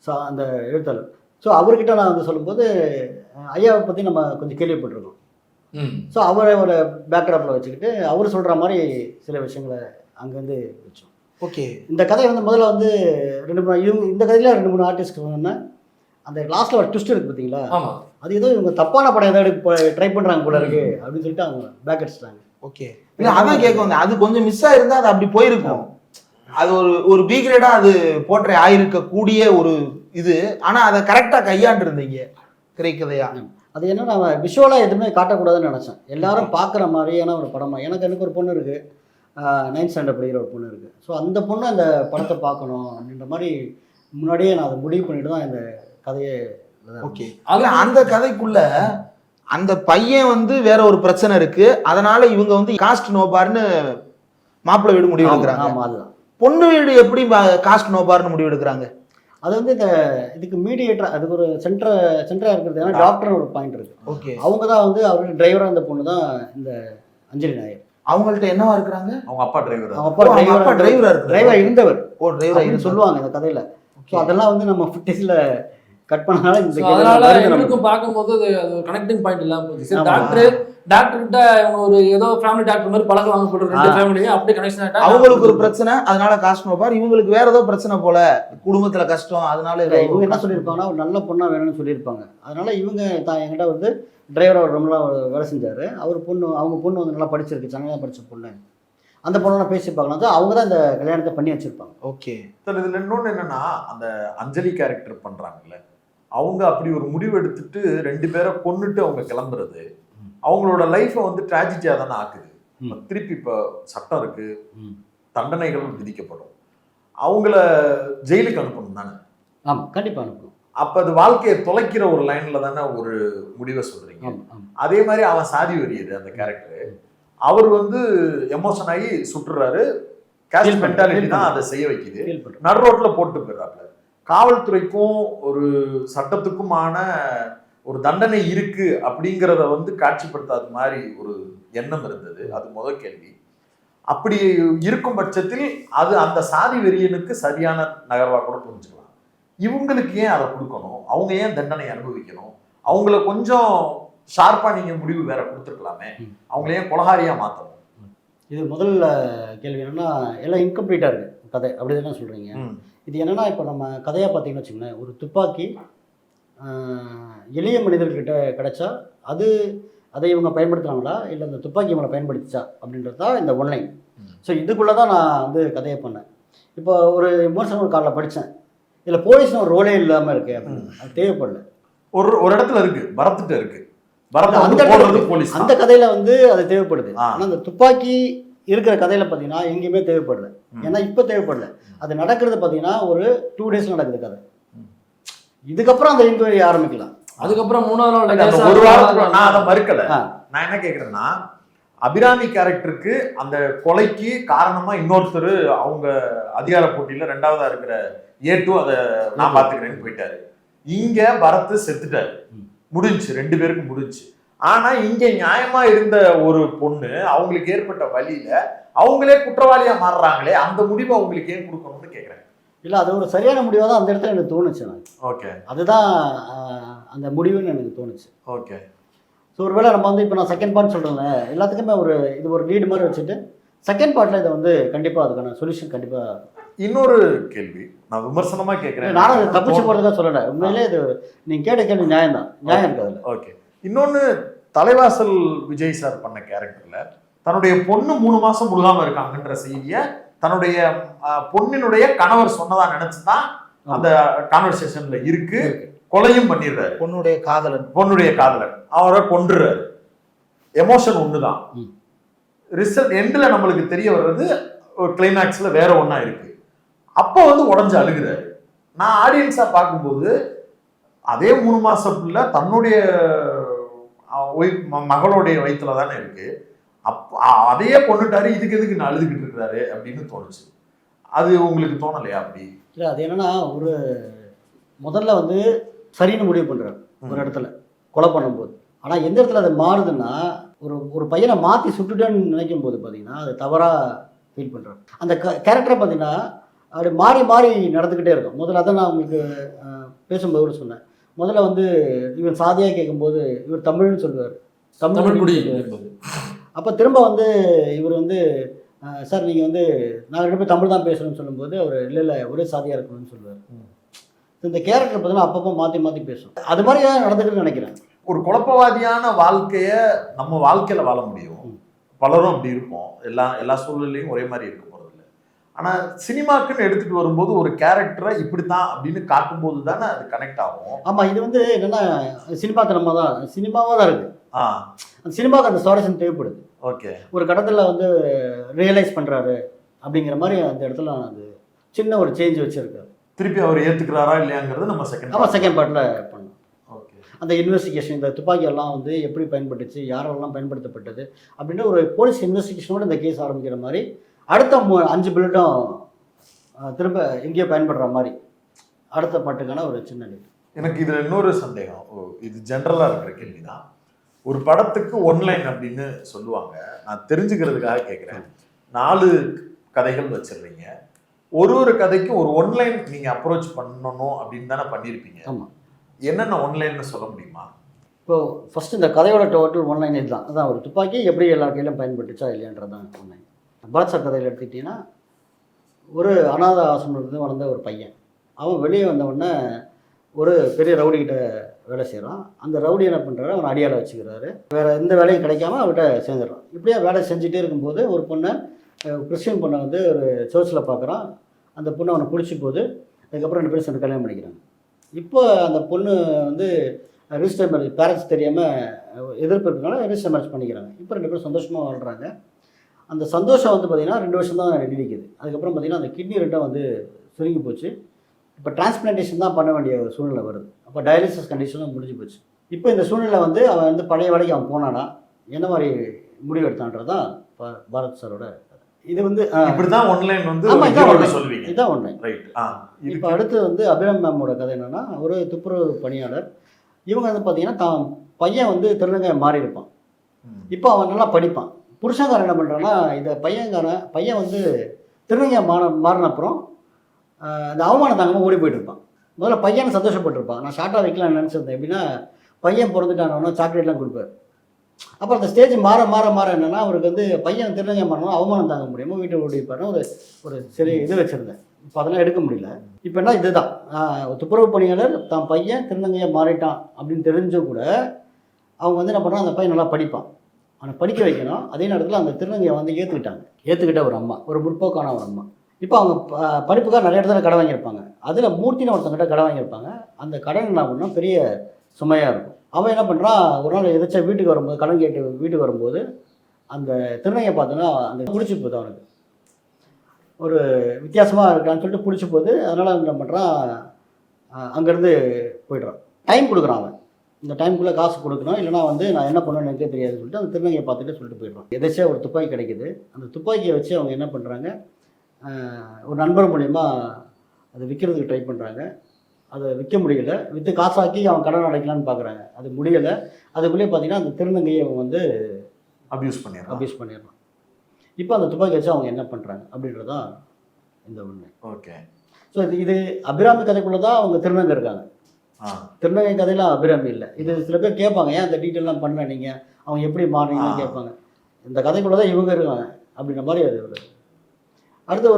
ஸோ அந்த எழுத்தாளர். ஸோ அவர்கிட்ட நான் வந்து சொல்லும்போது ஐயாவை பற்றி நம்ம கொஞ்சம் கேள்விப்பட்டிருக்கோம். ஸோ அவரை ஒரு பேக்ராப்பில் வச்சுக்கிட்டு அவர் சொல்கிற மாதிரி சில விஷயங்களை அங்கேருந்து வச்சோம். ஓகே, இந்த கதையை வந்து முதல்ல வந்து இந்த கதையில் 2-3 ஆர்டிஸ்ட் சொன்னேன். அந்த லாஸ்ட்டில் ஒரு ட்விஸ்ட் இருக்குது பார்த்தீங்களா, அது ஏதோ இவங்க தப்பான படம் ஏதாவது ட்ரை பண்ணுறாங்க போல இருக்கு அப்படின்னு சொல்லிட்டு அவங்க பேக் அடிச்சிட்டாங்க. ஓகே, இல்லை அதான் கேட்க வந்தேன். அது கொஞ்சம் மிஸ் ஆயிருந்தா அது அப்படி போயிருக்கும். அது ஒரு பி கிரேடா அது போற்ற ஆயிருக்கக்கூடிய ஒரு இது. ஆனா அதை கரெக்டா கையாண்டு இருந்தீங்க திரைக்கதையா. அது என்ன, நான் விஷுவலாக எதுவுமே காட்டக்கூடாதுன்னு நினச்சேன். எல்லாரும் பார்க்குற மாதிரியான ஒரு படமாக. எனக்கு ஒரு பொண்ணு இருக்குது, 9th ஸ்டாண்டர்ட் படிக்கிற ஒரு பொண்ணு இருக்குது. ஸோ அந்த பொண்ணு அந்த படத்தை பார்க்கணும் அப்படின்ற மாதிரி முன்னாடியே நான் அதை முடிவு பண்ணிட்டு தான் இந்த கதையை. ஓகே, அந்த கதைக்குள்ள அந்த பையன் வந்து வேற ஒரு பிரச்சனை இருக்கு, அதனால இவங்க வந்து காஸ்ட் நோபார்னு மாப்பிள்ளை வீடு முடிவு எடுக்கிறாங்க. ஆமாம், அதுதான். பொண்ணு வீடு எப்படி காஸ்ட் நோபார்னு முடிவு எடுக்கிறாங்க? அது வந்து இதுக்கு மீடியேட்டர், அதுக்கு ஒரு சென்டராக இருக்கிறது. ஏன்னா டாக்டர் ஒரு பாயிண்ட் இருக்கு. ஓகே, அவங்க தான் வந்து அவருக்கு டிரைவராக இந்த பொண்ணு தான் இந்த அஞ்சலி நாயர். அவங்கள்ட்ட என்னவா இருக்கிறாங்க? அவங்க அப்பா டிரைவர். அவங்க அப்பா டிரைவரா இருந்தவர். டிரைவர் சொல்லுவாங்க இந்த கதையில. ஸோ அதெல்லாம் வந்து நம்ம ஃபுட்டேஜில் கட் பண்ணனால அதனால எங்களுக்கும் பார்க்கும்போது அது கனெக்டிங் பாயிண்ட் இல்லாமல் போச்சு. சரி, டாக்டர் கிட்ட இவங்க ஒரு ஏதோ ஃபேமிலி டாக்டர் மாதிரி பழகுவாங்க போட்டு 2 ஃபேமிலியும் அப்படியே கனெக்ஷன் ஆயிட்டா அவங்களுக்கு ஒரு பிரச்சனை, அதனால காஸ்ட் நோபார். இவங்களுக்கு வேற ஏதோ பிரச்சனை போல, குடும்பத்துல கஷ்டம், அதனால இவங்க என்ன சொல்லியிருப்பாங்கன்னா ஒரு நல்ல பொண்ணா வேணும்னு சொல்லியிருப்பாங்க. அதனால இவங்க தான் என்கிட்ட வந்து டிரைவராக ரொம்ப நாள் வேலை செஞ்சார். அவங்க பொண்ணு வந்து நல்லா படிச்சிருக்கு, சென்னையாக படித்த பொண்ணு. அந்த பொண்ணோட பேசி பார்க்கலாம். அவங்க தான் இந்த கல்யாணத்தை பண்ணி வச்சிருப்பாங்க. ஓகே, இதில் இன்னொன்று என்னன்னா, அந்த அஞ்சலி கேரக்டர் பண்றாங்கல்ல, அவங்க அப்படி ஒரு முடிவு எடுத்துட்டு 2 பேரை கொன்னுட்டு அவங்க கிளம்புறது அவங்களோட லைஃப்பை வந்து ட்ராஜடியாக தானே ஆக்குது. திருப்பி இப்போ சட்டம் இருக்கு, தண்டனைகள் விதிக்கப்படும், அவங்கள ஜெயிலுக்கு அனுப்பணும் தானே? ஆமாம், கண்டிப்பாக அனுப்பணும். அப்போ அது வாழ்க்கையை தொலைக்கிற ஒரு லைன்ல தானே ஒரு முடிவை சொல்றீங்க. அதே மாதிரி அவன் சாதி வெறியது அந்த கேரக்டர், அவர் வந்து எமோஷன் ஆகி சுட்டுறாரு. கேஸ்ட் மென்டாலிட்டி தான் அதை செய்ய வைக்குது. நடு ரோட்ல போட்டு போயிடுறாங்க. காவல்துறைக்கும் ஒரு சட்டத்துக்குமான ஒரு தண்டனை இருக்கு அப்படிங்கிறத வந்து காட்சிப்படுத்தாத மாதிரி ஒரு எண்ணம் இருந்தது. அது முதல் கேள்வி. அப்படி இருக்கும் பட்சத்தில் அது அந்த சாதி வெறியனுக்கு சரியான நகர்வா கூட புரிஞ்சுக்கலாம். இவங்களுக்கு ஏன் அதை கொடுக்கணும்? அவங்க ஏன் தண்டனை அனுபவிக்கணும்? அவங்கள கொஞ்சம் ஷார்ப்பா நீங்க முடிவு வேற கொடுத்துருக்கலாமே. அவங்கள ஏன் கொலகாரியா மாத்தணும்? இது முதல் கேள்வி என்னன்னா, எல்லாம் இன்கம்ப்ளீட்டா இருக்கு கதை, அப்படிதான் சொல்றீங்க. இது என்னன்னா, இப்போ நம்ம கதையா பார்த்தீங்கன்னு வச்சுக்கோங்களேன், ஒரு துப்பாக்கி எளிய மனிதர்கிட்ட கிடைச்சா அதை இவங்க பயன்படுத்துகிறாங்களா இல்லை அந்த துப்பாக்கி இவங்களை பயன்படுத்திச்சா அப்படின்றது தான் இந்த ஒன்லைன். ஸோ இதுக்குள்ளே தான் நான் வந்து கதையை பண்ணேன். இப்போ ஒரு விமர்சனம் ஒரு காலில் படித்தேன், இதில் போலீஸ்னு ஒரு ரோலே இல்லாமல் இருக்கு அப்படின்னு. அது தேவைப்படல. ஒரு இடத்துல இருக்கு, பரத்துட்டு இருக்கு, அந்த போடுறது போலீஸ். அந்த கதையில் வந்து அது தேவைப்படுது. ஆ. ஆனால் அந்த துப்பாக்கி இருக்கிற கதையில் பார்த்தீங்கன்னா எங்கேயுமே தேவைப்படல. ஏன்னா இப்போ தேவைப்படல. அது நடக்கிறது பார்த்தீங்கன்னா ஒரு 2 days நடக்குது கதை. இதுக்கப்புறம் அந்த என்கொயரி ஆரம்பிக்கலாம். அதுக்கப்புறம் 3வது நாள் அந்த case ஒரு வாரத்துக்குள்ள நான் அதை மறுக்கல. ஆ. நான் என்ன கேக்குறேன்னா, அபிராமி கேரக்டருக்கு அந்த கொலைக்கு காரணமா இன்னொருத்தர் அவங்க அதிகார போட்டியில 2வதா இருக்கிற A2 அதை நான் பாத்துக்கிறேன்னு போயிட்டாரு. இங்க பரத் செத்துட்டாரு, முடிஞ்சு 2 பேருக்கும் முடிஞ்சு. ஆனா இங்க நியாயமா இருந்த ஒரு பொண்ணு அவங்களுக்கு ஏற்பட்ட வழியில அவங்களே குற்றவாளியா மாறுறாங்களே, அந்த முடிவை அவங்களுக்கு ஏன் கொடுக்கணும்னு கேக்குறேன். இல்லை, அது ஒரு சரியான முடிவாக தான் அந்த இடத்துல எனக்கு தோணுச்சு. எனக்கு ஓகே அதுதான் அந்த முடிவுன்னு எனக்கு தோணுச்சு. ஓகே. ஸோ ஒருவேளை நம்ம வந்து இப்போ நான் செகண்ட் பார்ட் சொல்கிறேன், எல்லாத்துக்குமே இது ஒரு லீடு மாதிரி வச்சுட்டு செகண்ட் பார்ட்டில் இதை வந்து கண்டிப்பாக அதுக்கான சொல்யூஷன் கண்டிப்பாக. இன்னொரு கேள்வி நான் விமர்சனமா கேட்கிறேன். நானும் அதை தப்பிச்சு போகிறதுக்காக சொல்லலை. உண்மையிலே இது நீங்கள் கேட்ட கேள்வி நியாயம் தான், நியாயம் இருக்கு அதில். ஓகே. இன்னொன்னு, தலைவாசல் விஜய் சார் பண்ண கேரக்டர்ல தன்னுடைய பொண்ணு 3 மாசம் முழுகாம இருக்காங்கன்ற செய்தியை தன்னுடைய பொண்ணினுடைய கணவர் சொன்னதா நினைச்சுதான் அந்த கான்வர்சேஷன்ல இருக்கு. கொலையும் பண்ணிடுறாரு. பொண்ணுடைய காதலன் அவரை கொன்றுறாரு. எமோஷன் ஒண்ணுதான். ரிசல்ட் எண்ட்ல நம்மளுக்கு தெரிய வர்றது கிளைமேக்ஸ்ல வேற ஒண்ணா இருக்கு. அப்போ வந்து உடஞ்சு அழுகிறாரு. நான் ஆடியன்ஸா பார்க்கும்போது அதே 3 மாசம் புள்ள தன்னுடைய மகளுடைய வயிற்றுல தானே இருக்கு. அதையே கொண்டுட்டாரு, இதுக்கு எதுக்கு நான் அழுதுகிட்டு இருக்கிறாரு அப்படின்னு தோணுச்சு. அது உங்களுக்கு தோணலையா? அப்படி இல்லை, அது என்னன்னா ஒரு முதல்ல வந்து சரின்னு முடிவு பண்ணுறாரு ஒரு இடத்துல கொலை பண்ணும்போது. ஆனால் எந்த இடத்துல அது மாறுதுன்னா, ஒரு பையனை மாற்றி சுட்டுட்டேன்னு நினைக்கும் போது பார்த்தீங்கன்னா அது தவறாக ஃபீல் பண்ணுறாரு. அந்த கேரக்டரை பார்த்தீங்கன்னா அப்படி மாறி மாறி நடந்துக்கிட்டே இருக்கும். முதல்ல அதை நான் உங்களுக்கு பேசும்போது கூட சொன்னேன். முதல்ல வந்து இவர் சாதியாக கேட்கும்போது இவர் தமிழ்னு சொல்லுவார், தமிழ் குடி. அப்போ திரும்ப வந்து இவர் வந்து சார் நீங்கள் வந்து நாங்கள் 2 பேரும் தமிழ் தான் பேசணும்னு சொல்லும்போது அவர் இல்லை ஒரே சாதியாக இருக்கணும்னு சொல்லுவார். இந்த கேரக்டர் பார்த்தீங்கன்னா அப்பப்போ மாற்றி மாற்றி பேசும். அது மாதிரி தான் நடந்துக்குன்னு நினைக்கிறேன். ஒரு குழப்பவாதியான வாழ்க்கைய நம்ம வாழ்க்கையில வாழ முடியும். பலரும் அப்படி இருப்போம். எல்லா சூழ்நிலையும் ஒரே மாதிரி இருக்க போறது இல்லை. ஆனா சினிமாக்குன்னு எடுத்துட்டு வரும்போது ஒரு கேரக்டரை இப்படித்தான் அப்படின்னு காட்டும்போது தானே அது கனெக்ட் ஆகும். ஆமா, இது வந்து என்னன்னா சினிமாத்தனமாக தான், சினிமாவாக தான் இருக்கு. அந்த சினிமாவுக்கு அந்த சுவாரஸ்யம் தேவைப்படுது. ஓகே. ஒரு கடத்தில் வந்து ரியலைஸ் பண்ணுறாரு அப்படிங்கிற மாதிரி அந்த இடத்துல அது சின்ன ஒரு சேஞ்ச் வச்சுருக்காரு. திருப்பி அவர் ஏற்றுக்கிறாரா இல்லையாங்கிறது நம்ம செகண்ட் பார்ட்டில் பண்ணோம். ஓகே. அந்த இன்வெஸ்டிகேஷன், இந்த துப்பாக்கியெல்லாம் வந்து எப்படி பயன்பட்டுச்சு, யாரெல்லாம் பயன்படுத்தப்பட்டது அப்படின்ற ஒரு போலீஸ் இன்வெஸ்டிகேஷனோட இந்த கேஸ் ஆரம்பிக்கிற மாதிரி அடுத்த 5 புல்லட்டும் திரும்ப எங்கேயோ பயன்படுற மாதிரி அடுத்த பாட்டுக்கான ஒரு சின்ன நிலை. எனக்கு இதில் இன்னொரு சந்தேகம், இது ஜென்ரலாக இருக்கிற கேள்விதான். ஒரு படத்துக்கு ஒன்லைன் அப்படின்னு சொல்லுவாங்க. நான் தெரிஞ்சுக்கிறதுக்காக கேட்குறேன். 4 கதைகள் வச்சிடுறீங்க. ஒரு கதைக்கு ஒரு ஒன்லைன் நீங்கள் அப்ரோச் பண்ணணும் அப்படின்னு தானே பண்ணியிருப்பீங்க. ஆமாம். என்னென்ன ஒன்லைன்னு சொல்ல முடியுமா? இப்போ ஃபஸ்ட்டு இந்த கதையோட டோட்டல் ஒன்லைன் இதுதான். அதான் ஒரு துப்பாக்கி எப்படி எல்லா கையிலும் பயன்பட்டுச்சா இல்லையான்றதான் ஒன்லைன். பரத் சார் கதையில் எடுத்துக்கிட்டிங்கன்னா, ஒரு அநாத ஆசிரமத்திலிருந்து வளர்ந்த ஒரு பையன், அவன் வெளியே வந்தவுடனே ஒரு பெரிய ரவுடிக்கிட்ட வேலை செய்கிறான். அந்த ரவுடி என்ன பண்ணுறாரு, அவன் அடியாளை வச்சுக்கிறாரு. வேறு எந்த வேலையும் கிடைக்காம அவர்கிட்ட சேர்ந்துடுறான். இப்படியே வேலை செஞ்சுட்டே இருக்கும்போது ஒரு பொண்ணை, கிறிஸ்டின் பொண்ணை வந்து ஒரு சர்ச்சில் பார்க்குறான். அந்த பொண்ணை அவனை பிடிச்சி போகுது. அதுக்கப்புறம் 2 பேரும் சேர்ந்து கல்யாணம் பண்ணிக்கிறாங்க. இப்போ அந்த பொண்ணு வந்து ரிஜிஸ்டர் மேரேஜ், பேரண்ட்ஸ் தெரியாமல் எதிர்ப்பு இருக்கனால ரிஜிஸ்டர் மேரேஜ் பண்ணிக்கிறாங்க. இப்போ 2 பேரும் சந்தோஷமாக வாழ்கிறாங்க. அந்த சந்தோஷம் வந்து பார்த்திங்கன்னா 2 வருஷம் தான் நீடிக்குது. அதுக்கப்புறம் பார்த்திங்கன்னா அந்த கிட்னி 2 வந்து சுருங்கி போச்சு. இப்போ டிரான்ஸ்பிளான்டேஷன் தான் பண்ண வேண்டிய ஒரு சூழ்நிலை வருது. அப்போ டயாலிசிஸ் கண்டிஷனும் முடிஞ்சு போச்சு. இப்போ இந்த சூழ்நிலை வந்து அவன் வந்து பழைய வேலைக்கு அவன் போனானா என்ன மாதிரி முடிவு எடுத்தான்றதான் பாரத் சாரோட. இது வந்து இப்படிதான் ஒன்லைன் வந்து சொல்லுவீங்க. இதுதான் ஒன்லைன். ரைட். இப்போ அடுத்து வந்து அபிராம் மேமோட கதை என்னன்னா, ஒரு துப்புரவு பணியாளர். இவங்க வந்து பார்த்தீங்கன்னா தான் பையன் வந்து திருநங்கையை மாறி இருப்பான். இப்போ அவன் நல்லா படிப்பான். புருஷங்காரன் என்ன பண்ணுறான்னா, இந்த பையன் வந்து திருநங்கையை மாறின அப்புறம் அந்த அவமானம் தாங்காமல் ஓடி போயிட்டு இருப்பான். முதல்ல பையனை சந்தோஷப்பட்டிருப்பான். நான் ஷார்ட்டாக வைக்கலாம்னு நினச்சிருந்தேன். எப்படின்னா, பையன் பிறந்துட்டானோன்னா சாக்லேட்லாம் கொடுப்பார். அப்புறம் அந்த ஸ்டேஜ் மாற மாற மாற என்னென்னா, அவருக்கு வந்து பையன் திருநங்கை மாறணும், அவமானம் தாங்க முடியாமல் வீட்டை ஓடி இருப்பாருன்னு ஒரு சரி இது வச்சுருந்தேன். இப்போ அதெல்லாம் எடுக்க முடியல. இப்போ என்ன இதுதான், துப்புரவு பணியாளர் தான் பையன் திருநங்கையை மாறிட்டான் அப்படின்னு தெரிஞ்சும் கூட அவங்க வந்து என்ன பண்ணுறாங்க, அந்த பையன் நல்லா படிப்பான். அவனை படிக்க வைக்கணும். அதே நேரத்தில் அந்த திருநங்கையை வந்து ஏற்றுக்கிட்ட ஒரு அம்மா, ஒரு முற்போக்கான ஒரு அம்மா. இப்போ அவங்க படிப்புக்காக நிறைய இடத்துல கடன் வாங்கியிருப்பாங்க. அதில் மூர்த்தின்னு ஒருத்தங்கிட்ட கடன் வாங்கியிருப்பாங்க. அந்த கடன் என்ன பண்ணால் பெரிய சுமையாக இருக்கும். அவன் என்ன பண்ணுறான், ஒரு நாள் எதாச்சும் வீட்டுக்கு வரும்போது, கடன் கேட்டு வீட்டுக்கு வரும்போது அந்த திருநங்கையை பார்த்தோன்னா அந்த பிடிச்சி போகுது அவனுக்கு. ஒரு வித்தியாசமாக இருக்கான்னு சொல்லிட்டு பிடிச்சி போகுது. அதனால் அவன் என்ன பண்ணுறான், அங்கேருந்து போய்ட்றான். டைம் கொடுக்குறான் அவன். இந்த டைமுக்குள்ளே காசு கொடுக்கணும், இல்லைனா வந்து நான் என்ன பண்ணுவேன்னு எனக்கே தெரியாதுன்னு சொல்லிட்டு அந்த திருநங்கையை பார்த்துட்டு சொல்லிட்டு போயிடுறான். எதாச்சும் ஒரு துப்பாக்கி கிடைக்குது. அந்த துப்பாக்கியை வச்சு அவங்க என்ன பண்ணுறாங்க, ஒரு நண்பர் மூலிமா அதை விற்கிறதுக்கு ட்ரை பண்ணுறாங்க. அதை விற்க முடியல. விற்று காசாக்கி அவன் கடன் அடைக்கலான்னு பார்க்குறாங்க. அது முடியலை. அதுக்குள்ளேயே பார்த்தீங்கன்னா அந்த திருநங்கையை அவன் வந்து அபியூஸ் பண்ணிடுறான். இப்போ அந்த துப்பாக்கி வச்சு அவங்க என்ன பண்ணுறாங்க அப்படின்றது தான் இந்த உண்மை. ஓகே. ஸோ இது அபிராமி கதைக்குள்ளே தான் அவங்க திருநங்கை இருக்காங்க. திருநங்கை கதையில் அபிராமி இல்லை. இது சில பேர் கேட்பாங்க, ஏன் அந்த டீட்டெயிலாம் பண்ண நீங்கள், அவங்க எப்படி மாறினீங்கன்னு கேட்பாங்க. இந்த கதைக்குள்ளே தான் இவங்க இருக்காங்க அப்படின்ற மாதிரி அது ஒரு. அடுத்து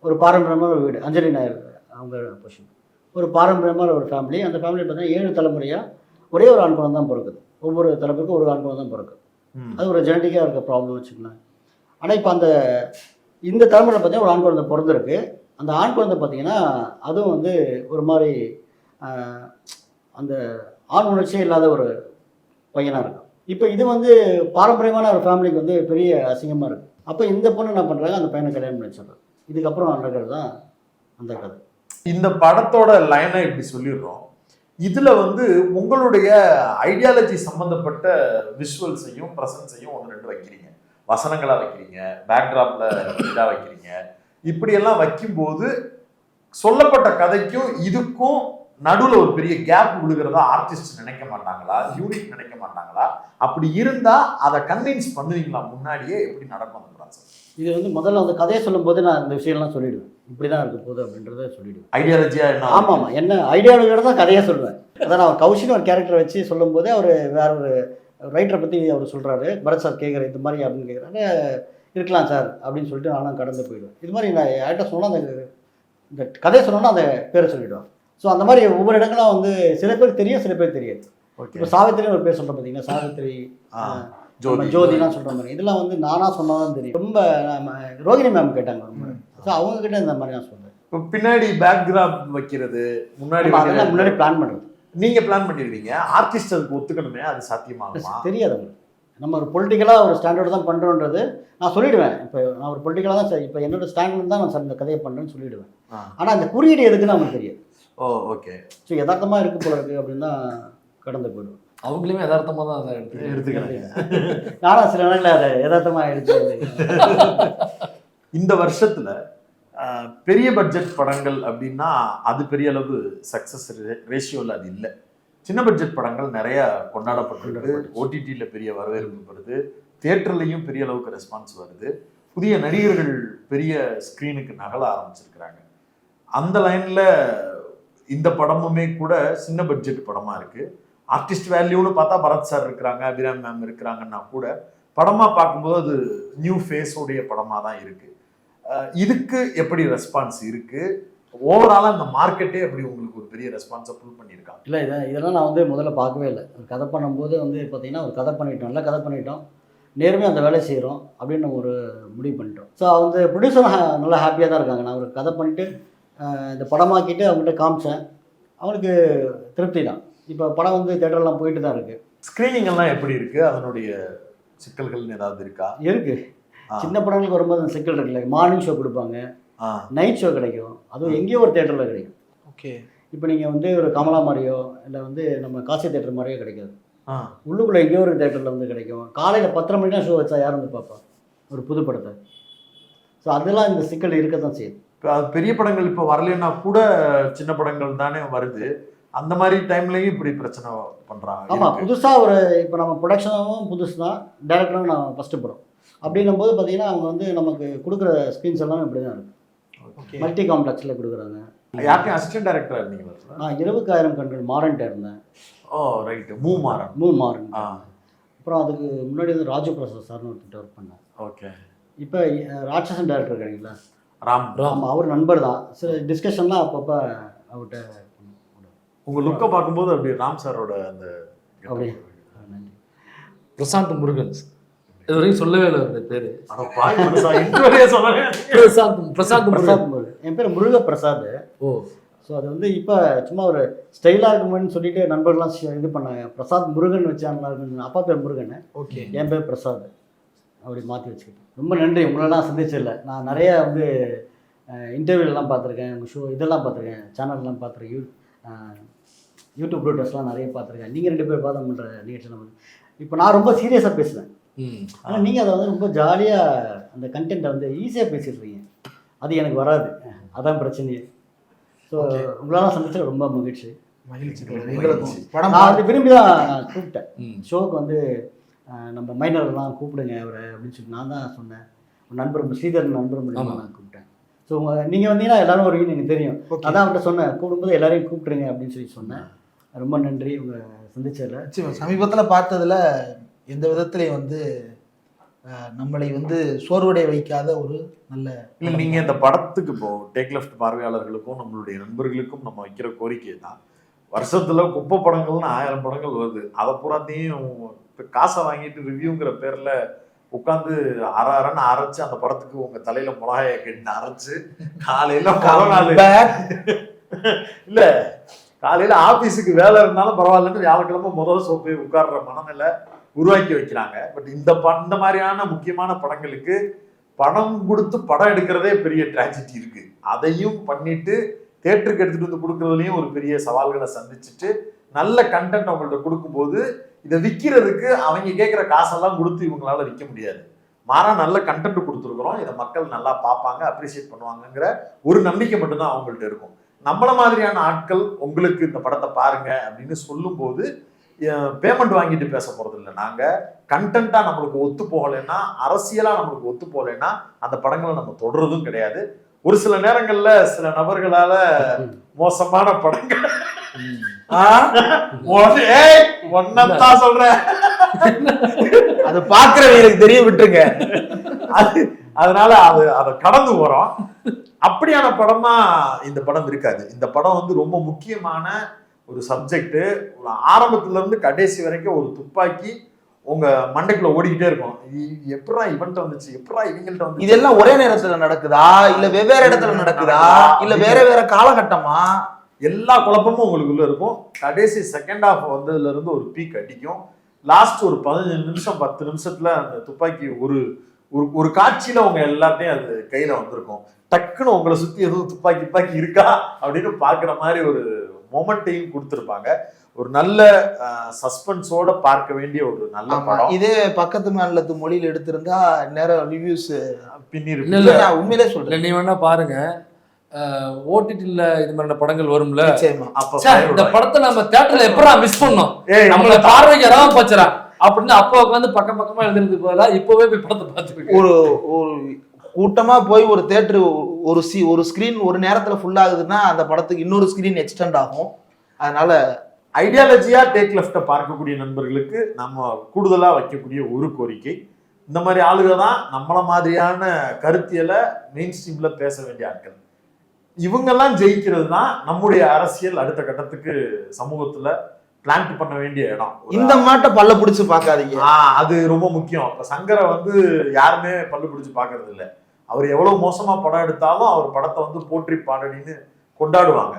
ஒரு பாரம்பரியமான ஒரு வீடு, அஞ்சலி நாயர் அவங்க பொசிஷன். ஒரு பாரம்பரியமான ஒரு ஃபேமிலி. அந்த ஃபேமிலி பார்த்தீங்கன்னா 7 தலைமுறையாக ஒரே ஒரு ஆண் குழந்தை தான் பிறக்குது. ஒவ்வொரு தலைமுறைக்கும் ஒரு ஆண் குழந்தை தான் பிறக்குது. அது ஒரு ஜெனட்டிக்காக இருக்க ப்ராப்ளம் வச்சுக்கலாம். ஆனால் இப்போ இந்த தலைமுறையில் பார்த்தீங்கன்னா ஒரு ஆண் குழந்தை பிறந்திருக்கு. அந்த ஆண் குழந்தை பார்த்தீங்கன்னா அதுவும் வந்து ஒரு மாதிரி அந்த ஆண் உணர்ச்சியே இல்லாத ஒரு பையனாக இருக்கும். இப்போ இது வந்து பாரம்பரியமான ஒரு ஃபேமிலிக்கு வந்து பெரிய அசிங்கமாக இருக்குது. அப்போ இந்த பொண்ணு என்ன பண்ணுறாங்க, அந்த பையனை கல்யாணம் பண்ணி வச்சிடுறாங்க. இதுக்கப்புறம் நடக்கிறது தான் அந்த கதை. இந்த படத்தோட லைனை இப்படி சொல்லிடுறோம். இதுல வந்து உங்களுடைய ஐடியாலஜி சம்பந்தப்பட்ட விஷுவல்ஸையும் ப்ரெசன்ஸையும் 1-2 வைக்கிறீங்க, வசனங்களா வைக்கிறீங்க, பேக்ட்ராப்ல இதா வைக்கிறீங்க. இப்படியெல்லாம் வைக்கும்போது சொல்லப்பட்ட கதைக்கும் இதுக்கும் நடுவில் ஒரு பெரிய கேப் விழுகிறதா ஆர்டிஸ்ட் நினைக்க மாட்டாங்களா, யூனிட் நினைக்க மாட்டாங்களா? அப்படி இருந்தா அதை கன்வின்ஸ் பண்ணுவீங்களா முன்னாடியே? எப்படி நடக்கும் அந்த ப்ராசஸ்? இது வந்து முதல்ல அந்த கதையை சொல்லும்போது நான் இந்த விஷயம்லாம் சொல்லிடுவேன், இப்படி தான் இருக்க போகுது அப்படின்றத சொல்லிடுவேன். ஐடியாலஜியா என்ன? ஆமாம், என்ன ஐடியாலஜியோட தான் கதையாக சொல்லுவேன். அதான் நான் கௌஷின்னு ஒரு கேரக்டரை வச்சு சொல்லும்போது அவர் வேற ஒரு ரைட்டரை பற்றி அவர் சொல்கிறாரு. பரத் சார் கேட்குற இது மாதிரி அப்படின்னு கேட்குறாரு. இருக்கலாம் சார் அப்படின்னு சொல்லிட்டு நானும் கடந்து போயிடுவேன். இது மாதிரி நான் யார்கிட்ட சொன்னால் இந்த கதையை சொன்னோன்னா அந்த பேரை சொல்லிவிடுவேன். ஸோ அந்த மாதிரி ஒவ்வொரு இடங்களும் வந்து சில பேர் தெரியும், சில பேர் தெரியாது. இப்போ சாவித்திரின்னு ஒரு பேர் சொல்கிறேன் பார்த்தீங்கன்னா, சாவித்திரி, ஜோதிலாம் சொல்கிற மாதிரி இதெல்லாம் வந்து நானாக சொன்னாலும் தெரியும். ரொம்ப ரோகிணி மேம் கேட்டாங்க ரொம்ப. ஸோ அவங்கக்கிட்ட இந்த மாதிரி நான் சொல்கிறேன். இப்போ பின்னாடி பேக்ராப் வைக்கிறது, முன்னாடி பிளான் பண்ணுறது நீங்கள் பிளான் பண்ணிடுவீங்க. ஆர்டிஸ்ட் அதுக்கு ஒத்துக்கணுமே, அது சாத்தியமாகுமா? தெரியாது அவங்களுக்கு. நம்ம ஒரு பொலிட்டிக்கலாக ஒரு ஸ்டாண்டர்டு தான் பண்ணுறோன்றது நான் சொல்லிவிடுவேன். இப்போ நான் ஒரு பொலிட்டிக்கலாக தான் சரி, இப்போ என்னோட ஸ்டாண்டர்ட் தான் நான் இந்த கதையை பண்ணுறேன்னு சொல்லிவிடுவேன். ஆனால் அந்த குறியீடு எதுக்குன்னு அவங்களுக்கு தெரியாது. ஓ ஓகே. ஸோ யதார்த்தமாக இருக்குது போல இருக்குது அப்படின்னு தான் கடந்து போயிடுவேன். அவங்களுமே யதார்த்தமாக தான் அதை எடுத்துக்கிறேன். நானும் சில நேரங்களில் அதை யதார்த்தமாக எடுத்து. இந்த வருஷத்தில் பெரிய பட்ஜெட் படங்கள் அப்படின்னா அது பெரிய அளவு சக்ஸஸ் ரேஷியோவில் அது இல்லை. சின்ன பட்ஜெட் படங்கள் நிறையா கொண்டாடப்பட்டிருக்கு. ஓடிடியில் பெரிய வரவேற்பு வருது, தியேட்டர்லையும் பெரிய அளவுக்கு ரெஸ்பான்ஸ் வருது. புதிய நடிகர்கள் பெரிய ஸ்க்ரீனுக்கு நகல ஆரம்பிச்சிருக்கிறாங்க. அந்த லைனில் இந்த படமுமே கூட சின்ன பட்ஜெட் படமாக இருக்குது. ஆர்டிஸ்ட் வேல்யூன்னு பார்த்தா பரத் சார் இருக்கிறாங்க, அபிராமி மேம் இருக்கிறாங்கன்னா கூட படமாக பார்க்கும்போது அது நியூ ஃபேஸோடைய படமாக தான் இருக்குது. இதுக்கு எப்படி ரெஸ்பான்ஸ் இருக்குது? ஓவராலாக இந்த மார்க்கெட்டே எப்படி உங்களுக்கு ஒரு பெரிய ரெஸ்பான்ஸை புல் பண்ணியிருக்காங்க? இல்லை, இதெல்லாம் நான் வந்து முதல்ல பார்க்கவே இல்லை. ஒரு கதை பண்ணும்போது வந்து பார்த்தீங்கன்னா ஒரு கதை பண்ணிட்டோம், நல்லா கதை பண்ணிட்டோம், நேர்மையாக அந்த வேலை செய்கிறோம் அப்படின்னு நம்ம ஒரு முடிவு பண்ணிட்டோம். ஸோ வந்து ப்ரொடியூசர் நல்லா ஹாப்பியாக தான் இருக்காங்க. நான் ஒரு கதை பண்ணிவிட்டு இந்த படமாக்கிட்டு அவங்கள்ட்ட காமிச்சேன், அவனுக்கு திருப்தி தான். இப்போ படம் வந்து தேட்டர்லாம் போயிட்டு தான் இருக்குது. ஸ்க்ரீனிங் எல்லாம் எப்படி இருக்குது? அதனுடைய சிக்கல்கள்னு ஏதாவது இருக்கா? இருக்குது. சின்ன படங்களுக்கு வரும்போது அந்த சிக்கல் இருக்குல்ல, மார்னிங் ஷோ கொடுப்பாங்க, நைட் ஷோ கிடைக்கும், அதுவும் எங்கேயோ ஒரு தேட்டரில் கிடைக்கும். ஓகே. இப்போ நீங்கள் வந்து ஒரு கமலா மாதிரியோ இல்லை வந்து நம்ம காசி தேட்டர் மாதிரியோ கிடைக்காது. உள்ளுக்குள்ளே எங்கேயோ ஒரு தேட்டரில் வந்து கிடைக்கும். காலையில் 10:30 மணிக்கெலாம் ஷோ வச்சா யார் வந்து பார்ப்பா ஒரு புது படத்தை? ஸோ அதெல்லாம் இந்த சிக்கல் இருக்க தான் செய்யுது. இப்போ அது பெரிய படங்கள் இப்போ வரலன்னா கூட சின்ன படங்கள் தானே வருது. அந்த மாதிரி டைம்லையும் இப்படி பிரச்சனை பண்ணுறாங்க. ஆமாம், புதுசாக ஒரு இப்போ நம்ம ப்ரொடக்ஷனாகவும் புதுசு தான், டேரக்டரும் நான் ஃபஸ்ட்டு படம் அப்படின்னும் போது பார்த்தீங்கன்னா அவங்க வந்து நமக்கு கொடுக்குற ஸ்க்ரீன்ஸ் எல்லாமே இப்படி தான் இருக்குது. மல்டி காம்ப்ளெக்ஸில் கொடுக்குறாங்க. யாருக்கும் அசிஸ்டன்ட் டைரக்டராக இருந்தீங்களா? நான் 20,000 கண்கள் மாறன்ட்ட இருந்தேன். ஓ ரைட்டு. மூமாறன். அப்புறம் அதுக்கு முன்னாடி வந்து ராஜு பிரசாத் சார்னு ஒருத்தர் ஒர்க் பண்ணேன். ஓகே. இப்போ ராட்சசன் டைரக்டர் இருக்காங்களா, ராம், அவர் நண்பர் தான். சில டிஸ்கஷன்லாம் அப்பப்போ அவர்கிட்ட. உங்கள் லுக்கை பார்க்கும்போது அப்படி ராம் சாரோட அந்த அப்படியே. நன்றி. பிரசாந்த் முருகன். இது வரைக்கும் சொல்லவே இல்லை அவருடைய பேரு. அட பாய் மனுஷா, இன்ட்ரோவே சொல்லவே. பிரசாந்த் முருகன். என் பேர் முருக பிரசாத். ஓ. ஸோ அது வந்து இப்போ சும்மா ஒரு ஸ்டைலாக இருக்குமென்னு சொல்லிட்டு நண்பர்கள்லாம் இது பண்ணாங்க. பிரசாத் முருகன் வச்சா நல்லா இருக்குன்னு. அப்பா பேர் முருகன், ஓகே, என் பேர் பிரசாத், அப்படி மாற்றி வச்சுக்கிட்டேன். ரொம்ப நன்றி. உங்களெல்லாம் சந்திச்சில்லை. நான் நிறையா வந்து இன்டர்வியூலாம் பார்த்துருக்கேன், உங்கள் ஷோ இதெல்லாம் பார்த்துருக்கேன், சேனல்லாம் பார்த்துருக்கேன், யூடியூப் ப்ரோட்டஸ்லாம் நிறைய பார்த்துருக்கேன். நீங்கள் 2 பேர் பார்த்து பண்ணுற நிகழ்ச்சியெல்லாம் வந்து இப்போ நான் ரொம்ப சீரியஸாக பேசுவேன். ஆனால் நீங்கள் அதை வந்து ரொம்ப ஜாலியாக அந்த கண்டென்ட்டை வந்து ஈஸியாக பேசிடுறீங்க. அது எனக்கு வராது, அதான் பிரச்சனையே. ஸோ உங்களெல்லாம் சந்திச்சா ரொம்ப மகிழ்ச்சி. படம் நான் வந்து விரும்பி தான் கூப்பிட்டேன் ஷோவுக்கு வந்து. நம்ம மைனர்லாம் கூப்பிடுங்க அவரை அப்படின்னு சொல்லி நான் தான் சொன்னேன். நண்பர் ஸ்ரீதர் நண்பர் மூலியமாக நான் கூப்பிட்டேன். ஸோ நீங்கள் வந்தீங்கன்னா எல்லாரும் வருவீங்கன்னு எனக்கு தெரியும். அதான் அவர்கிட்ட சொன்னேன், கூப்பிடும்போது எல்லாரையும் கூப்பிட்டுருங்க அப்படின்னு சொல்லி சொன்னேன். ரொம்ப நன்றி உங்களை சந்திச்சதில். சமீபத்தில் பார்த்ததுல எந்த விதத்துலையும் வந்து நம்மளை வந்து சோர்வடைய வைக்காத ஒரு நல்ல. இல்லை, நீங்கள் இந்த படத்துக்கு இப்போ டேக் லெஃப்ட் பார்வையாளர்களுக்கும் நம்மளுடைய நண்பர்களுக்கும் நம்ம வைக்கிற கோரிக்கை தான், வருஷத்துல குப்பை படங்கள்னு 1000 படங்கள் வருது. அதை பூராத்தையும் காசை வாங்கிட்டு ரிவ்யூங்கிற பேர்ல உட்காந்து அரைன்னு அரைச்சு அந்த படத்துக்கு உங்க தலையில மிளகாய கட்டி அரைச்சு காலையில இல்ல காலையில ஆபீஸுக்கு வேலை இருந்தாலும் பரவாயில்லன்னு வியாழக்கிழமை முதல் சோப்பை உட்கார்ற மனநிலை உருவாக்கி வைக்கிறாங்க. பட் இந்த மாதிரியான முக்கியமான படங்களுக்கு பணம் கொடுத்து படம் எடுக்கிறதே பெரிய ட்ராஜடி இருக்கு. அதையும் பண்ணிட்டு தேட்டருக்கு எடுத்துட்டு வந்து கொடுக்கறதுலயும் ஒரு பெரிய சவால்களை சந்திச்சுட்டு நல்ல கண்டென்ட் அவங்கள்ட்ட கொடுக்கும்போது இதை விற்கிறதுக்கு அவங்க கேட்குற காசெல்லாம் கொடுத்து இவங்களால விற்க முடியாது. மாறா நல்ல கண்டென்ட் கொடுத்துருக்குறோம், இதை மக்கள் நல்லா பார்ப்பாங்க, அப்ரிஷியேட் பண்ணுவாங்கங்கிற ஒரு நம்பிக்கை மட்டும்தான் அவங்கள்ட்ட இருக்கும். நம்மள மாதிரியான ஆட்கள் உங்களுக்கு இந்த படத்தை பாருங்க அப்படின்னு சொல்லும்போது பேமெண்ட் வாங்கிட்டு பேச போறது இல்லை. நாங்க கண்டென்ட்டா நம்மளுக்கு ஒத்து போகலைன்னா, அரசியலா நம்மளுக்கு ஒத்து போகலைன்னா அந்த படங்களை நம்ம தொடர்றதும் கிடையாது. ஒரு சில நேரங்கள்ல சில நபர்களால மோசமான படங்கள் ஒன்னதான் சொல்றேன், அது பாக்குறவங்களுக்கு தெரிய விட்டுருங்க. அதனால அதை கடந்து போறோம். அப்படியான படம் தான் இந்த படம் இருக்காது. இந்த படம் வந்து ரொம்ப முக்கியமான ஒரு சப்ஜெக்ட். ஒரு ஆரம்பத்துல இருந்து கடைசி வரைக்கும் ஒரு துப்பாக்கி உங்க மண்டைக்குள்ள ஓடிக்கிட்டே இருக்கும். எப்படா இவன்ட்ட வந்துச்சு, எப்படா இவங்கள்ட்ட வந்து. இதெல்லாம் ஒரே நேரத்துல நடக்குதா, இல்ல வெவ்வேறு இடத்துல நடக்குதா, இல்ல வேற வேற காலகட்டமா? எல்லா குழப்பமும் உங்களுக்குள்ள இருக்கும். கடைசி செகண்ட் ஹாஃப் வந்ததுல இருந்து ஒரு பீக் அடிக்கும். லாஸ்ட் ஒரு 15 நிமிஷம் 10 நிமிஷத்துல அந்த துப்பாக்கி ஒரு காட்சியில உங்க எல்லாத்தையும் அது கையில வந்திருக்கும். டக்குன்னு உங்களை சுத்தி எதுவும் துப்பாக்கி இருக்கா அப்படின்னு பாக்குற மாதிரி ஒரு மொமெண்ட்டையும் கொடுத்துருப்பாங்க. ஒரு நல்ல சஸ்பென்ஸோட பார்க்க வேண்டிய ஒரு நல்ல படம். இதே பக்கத்து மாநிலத்து மொழியில எடுத்திருந்தா நேரம் ரிவ்யூஸ் பின்னிருக்கு. உண்மையிலே சொல்றேன், நீ வேணா பாருங்க. ஓடிடில இது மாதிரி படங்கள் வரும்ல, இந்த படத்தை நம்ம தியேட்டர்ல எப்படா மிஸ் பண்ணோம், நம்மள பார்வைக்கு எதாவது போச்சுரா அப்படின்னு அப்போ உட்காந்து பக்கமா எழுதுறதுக்கு பதிலா இப்பவே போய் படத்தை பார்த்துருக்கு. ஒரு கூட்டமா போய் ஒரு தியேட்டர் ஒரு ஸ்கிரீன் ஒரு நேரத்துல ஃபுல் ஆகுதுன்னா அந்த படத்துக்கு இன்னொரு ஸ்கிரீன் எக்ஸ்டெண்ட் ஆகும். அதனால ஐடியாலஜியா டேக் லெஃப்ட பார்க்கக்கூடிய நண்பர்களுக்கு நம்ம கூடுதலா வைக்கக்கூடிய ஒரு கோரிக்கை, இந்த மாதிரி ஆளுக தான் நம்மள மாதிரியான கருத்தியலை மெயின் ஸ்ட்ரீம்ல பேச வேண்டிய ஆட்கள். இவங்கெல்லாம் ஜெயிக்கிறது தான் நம்முடைய அரசியல் அடுத்த கட்டத்துக்கு சமூகத்துல பிளான் பண்ண வேண்டிய இடம். இந்த மாட்டை பல்ல பிடிச்சு பார்க்காதீங்க, அது ரொம்ப முக்கியம். இப்ப சங்கரை வந்து யாருமே பல்லு பிடிச்சு பாக்குறது இல்லை. அவர் எவ்வளவு மோசமா படம் எடுத்தாலும் அவர் படத்தை வந்து போற்றி பாடடின்னு கொண்டாடுவாங்க.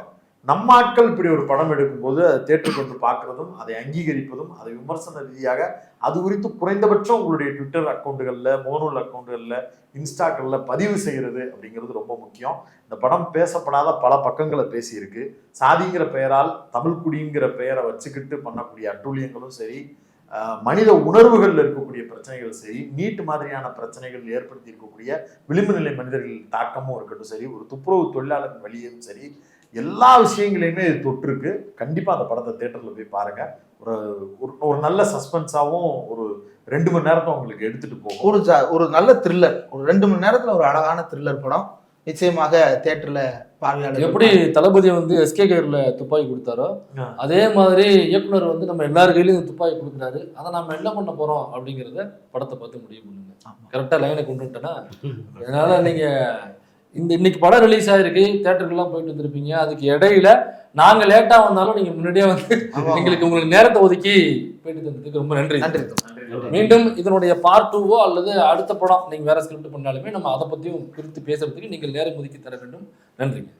நம்ம ஆட்கள் இப்படி ஒரு படம் எடுக்கும்போது அதை தேட்டர் கொண்டு பார்க்கறதும், அதை அங்கீகரிப்பதும், அதை விமர்சன ரீதியாக அது குறித்து குறைந்தபட்சம் உங்களுடைய ட்விட்டர் அக்கௌண்ட்டுகள்ல, முகநூல் அக்கௌண்ட்டுகள்ல, இன்ஸ்டாக்கள்ல பதிவு செய்யறது அப்படிங்கிறது ரொம்ப முக்கியம். இந்த படம் பேசப்படாத பல பக்கங்களை பேசியிருக்கு. சாதிங்கிற பெயரால் தமிழ் குடிங்கிற பெயரை வச்சுக்கிட்டு பண்ணக்கூடிய அட்டூழியங்களும் சரி, மனித உணர்வுகள்ல இருக்கக்கூடிய பிரச்சனைகள் சரி, நீட் மாதிரியான பிரச்சனைகள் ஏற்படுத்தி இருக்கக்கூடிய விளிம்பு நிலை மனிதர்கள் தாக்கமும் இருக்கட்டும் சரி, ஒரு துப்புரவு தொழிலாளர் வழியும் சரி, எல்லா விஷயங்களையுமே இது தொற்றுருக்கு. கண்டிப்பா அந்த படத்தை தியேட்டர்ல போய் பாருங்க. ஒரு நல்ல சஸ்பென்ஸாவும் ஒரு 2 மணி நேரத்தை உங்களுக்கு எடுத்துட்டு போகும். ஒரு நல்ல த்ரில்லர், ஒரு 2 மணி நேரத்துல ஒரு அழகான த்ரில்லர் படம் நிச்சயமாக தியேட்டர்ல பார்வையாளர். எப்படி தளபதி வந்து எஸ்கே கையில துப்பாக்கி கொடுத்தாரோ அதே மாதிரி இயக்குனர் வந்து நம்ம எல்லார் கையிலையும் துப்பாக்கி கொடுக்குறாரு. அதை நம்ம என்ன பண்ண போறோம் அப்படிங்கிறத படத்தை பார்த்து முடிவு பண்ணுங்க. கரெக்டா லைனை கொண்டு விட்டேன்னா, அதனால நீங்க இன்னைக்கு படம் ரிலீஸ் ஆயிருக்கு, தியேட்டருக்குலாம் போயிட்டு வந்துருப்பீங்க. அதுக்கு இடையில நாங்க லேட்டா வந்தாலும் நீங்க முன்னாடியே வந்து ஆமா. எங்களுக்கு உங்களுக்கு நேரத்தை ஒதுக்கி போயிட்டு தந்ததுக்கு ரொம்ப நன்றி. நன்றி. மீண்டும் இதனுடைய பார்ட் 2வோ அல்லது அடுத்த படம் நீங்க வேற ஸ்கிரிப்ட் பண்ணாலுமே நம்ம அதை பத்தியும் குறித்து பேசுறதுக்கு நீங்கள் நேரம் ஒதுக்கி தர வேண்டும். நன்றிங்க.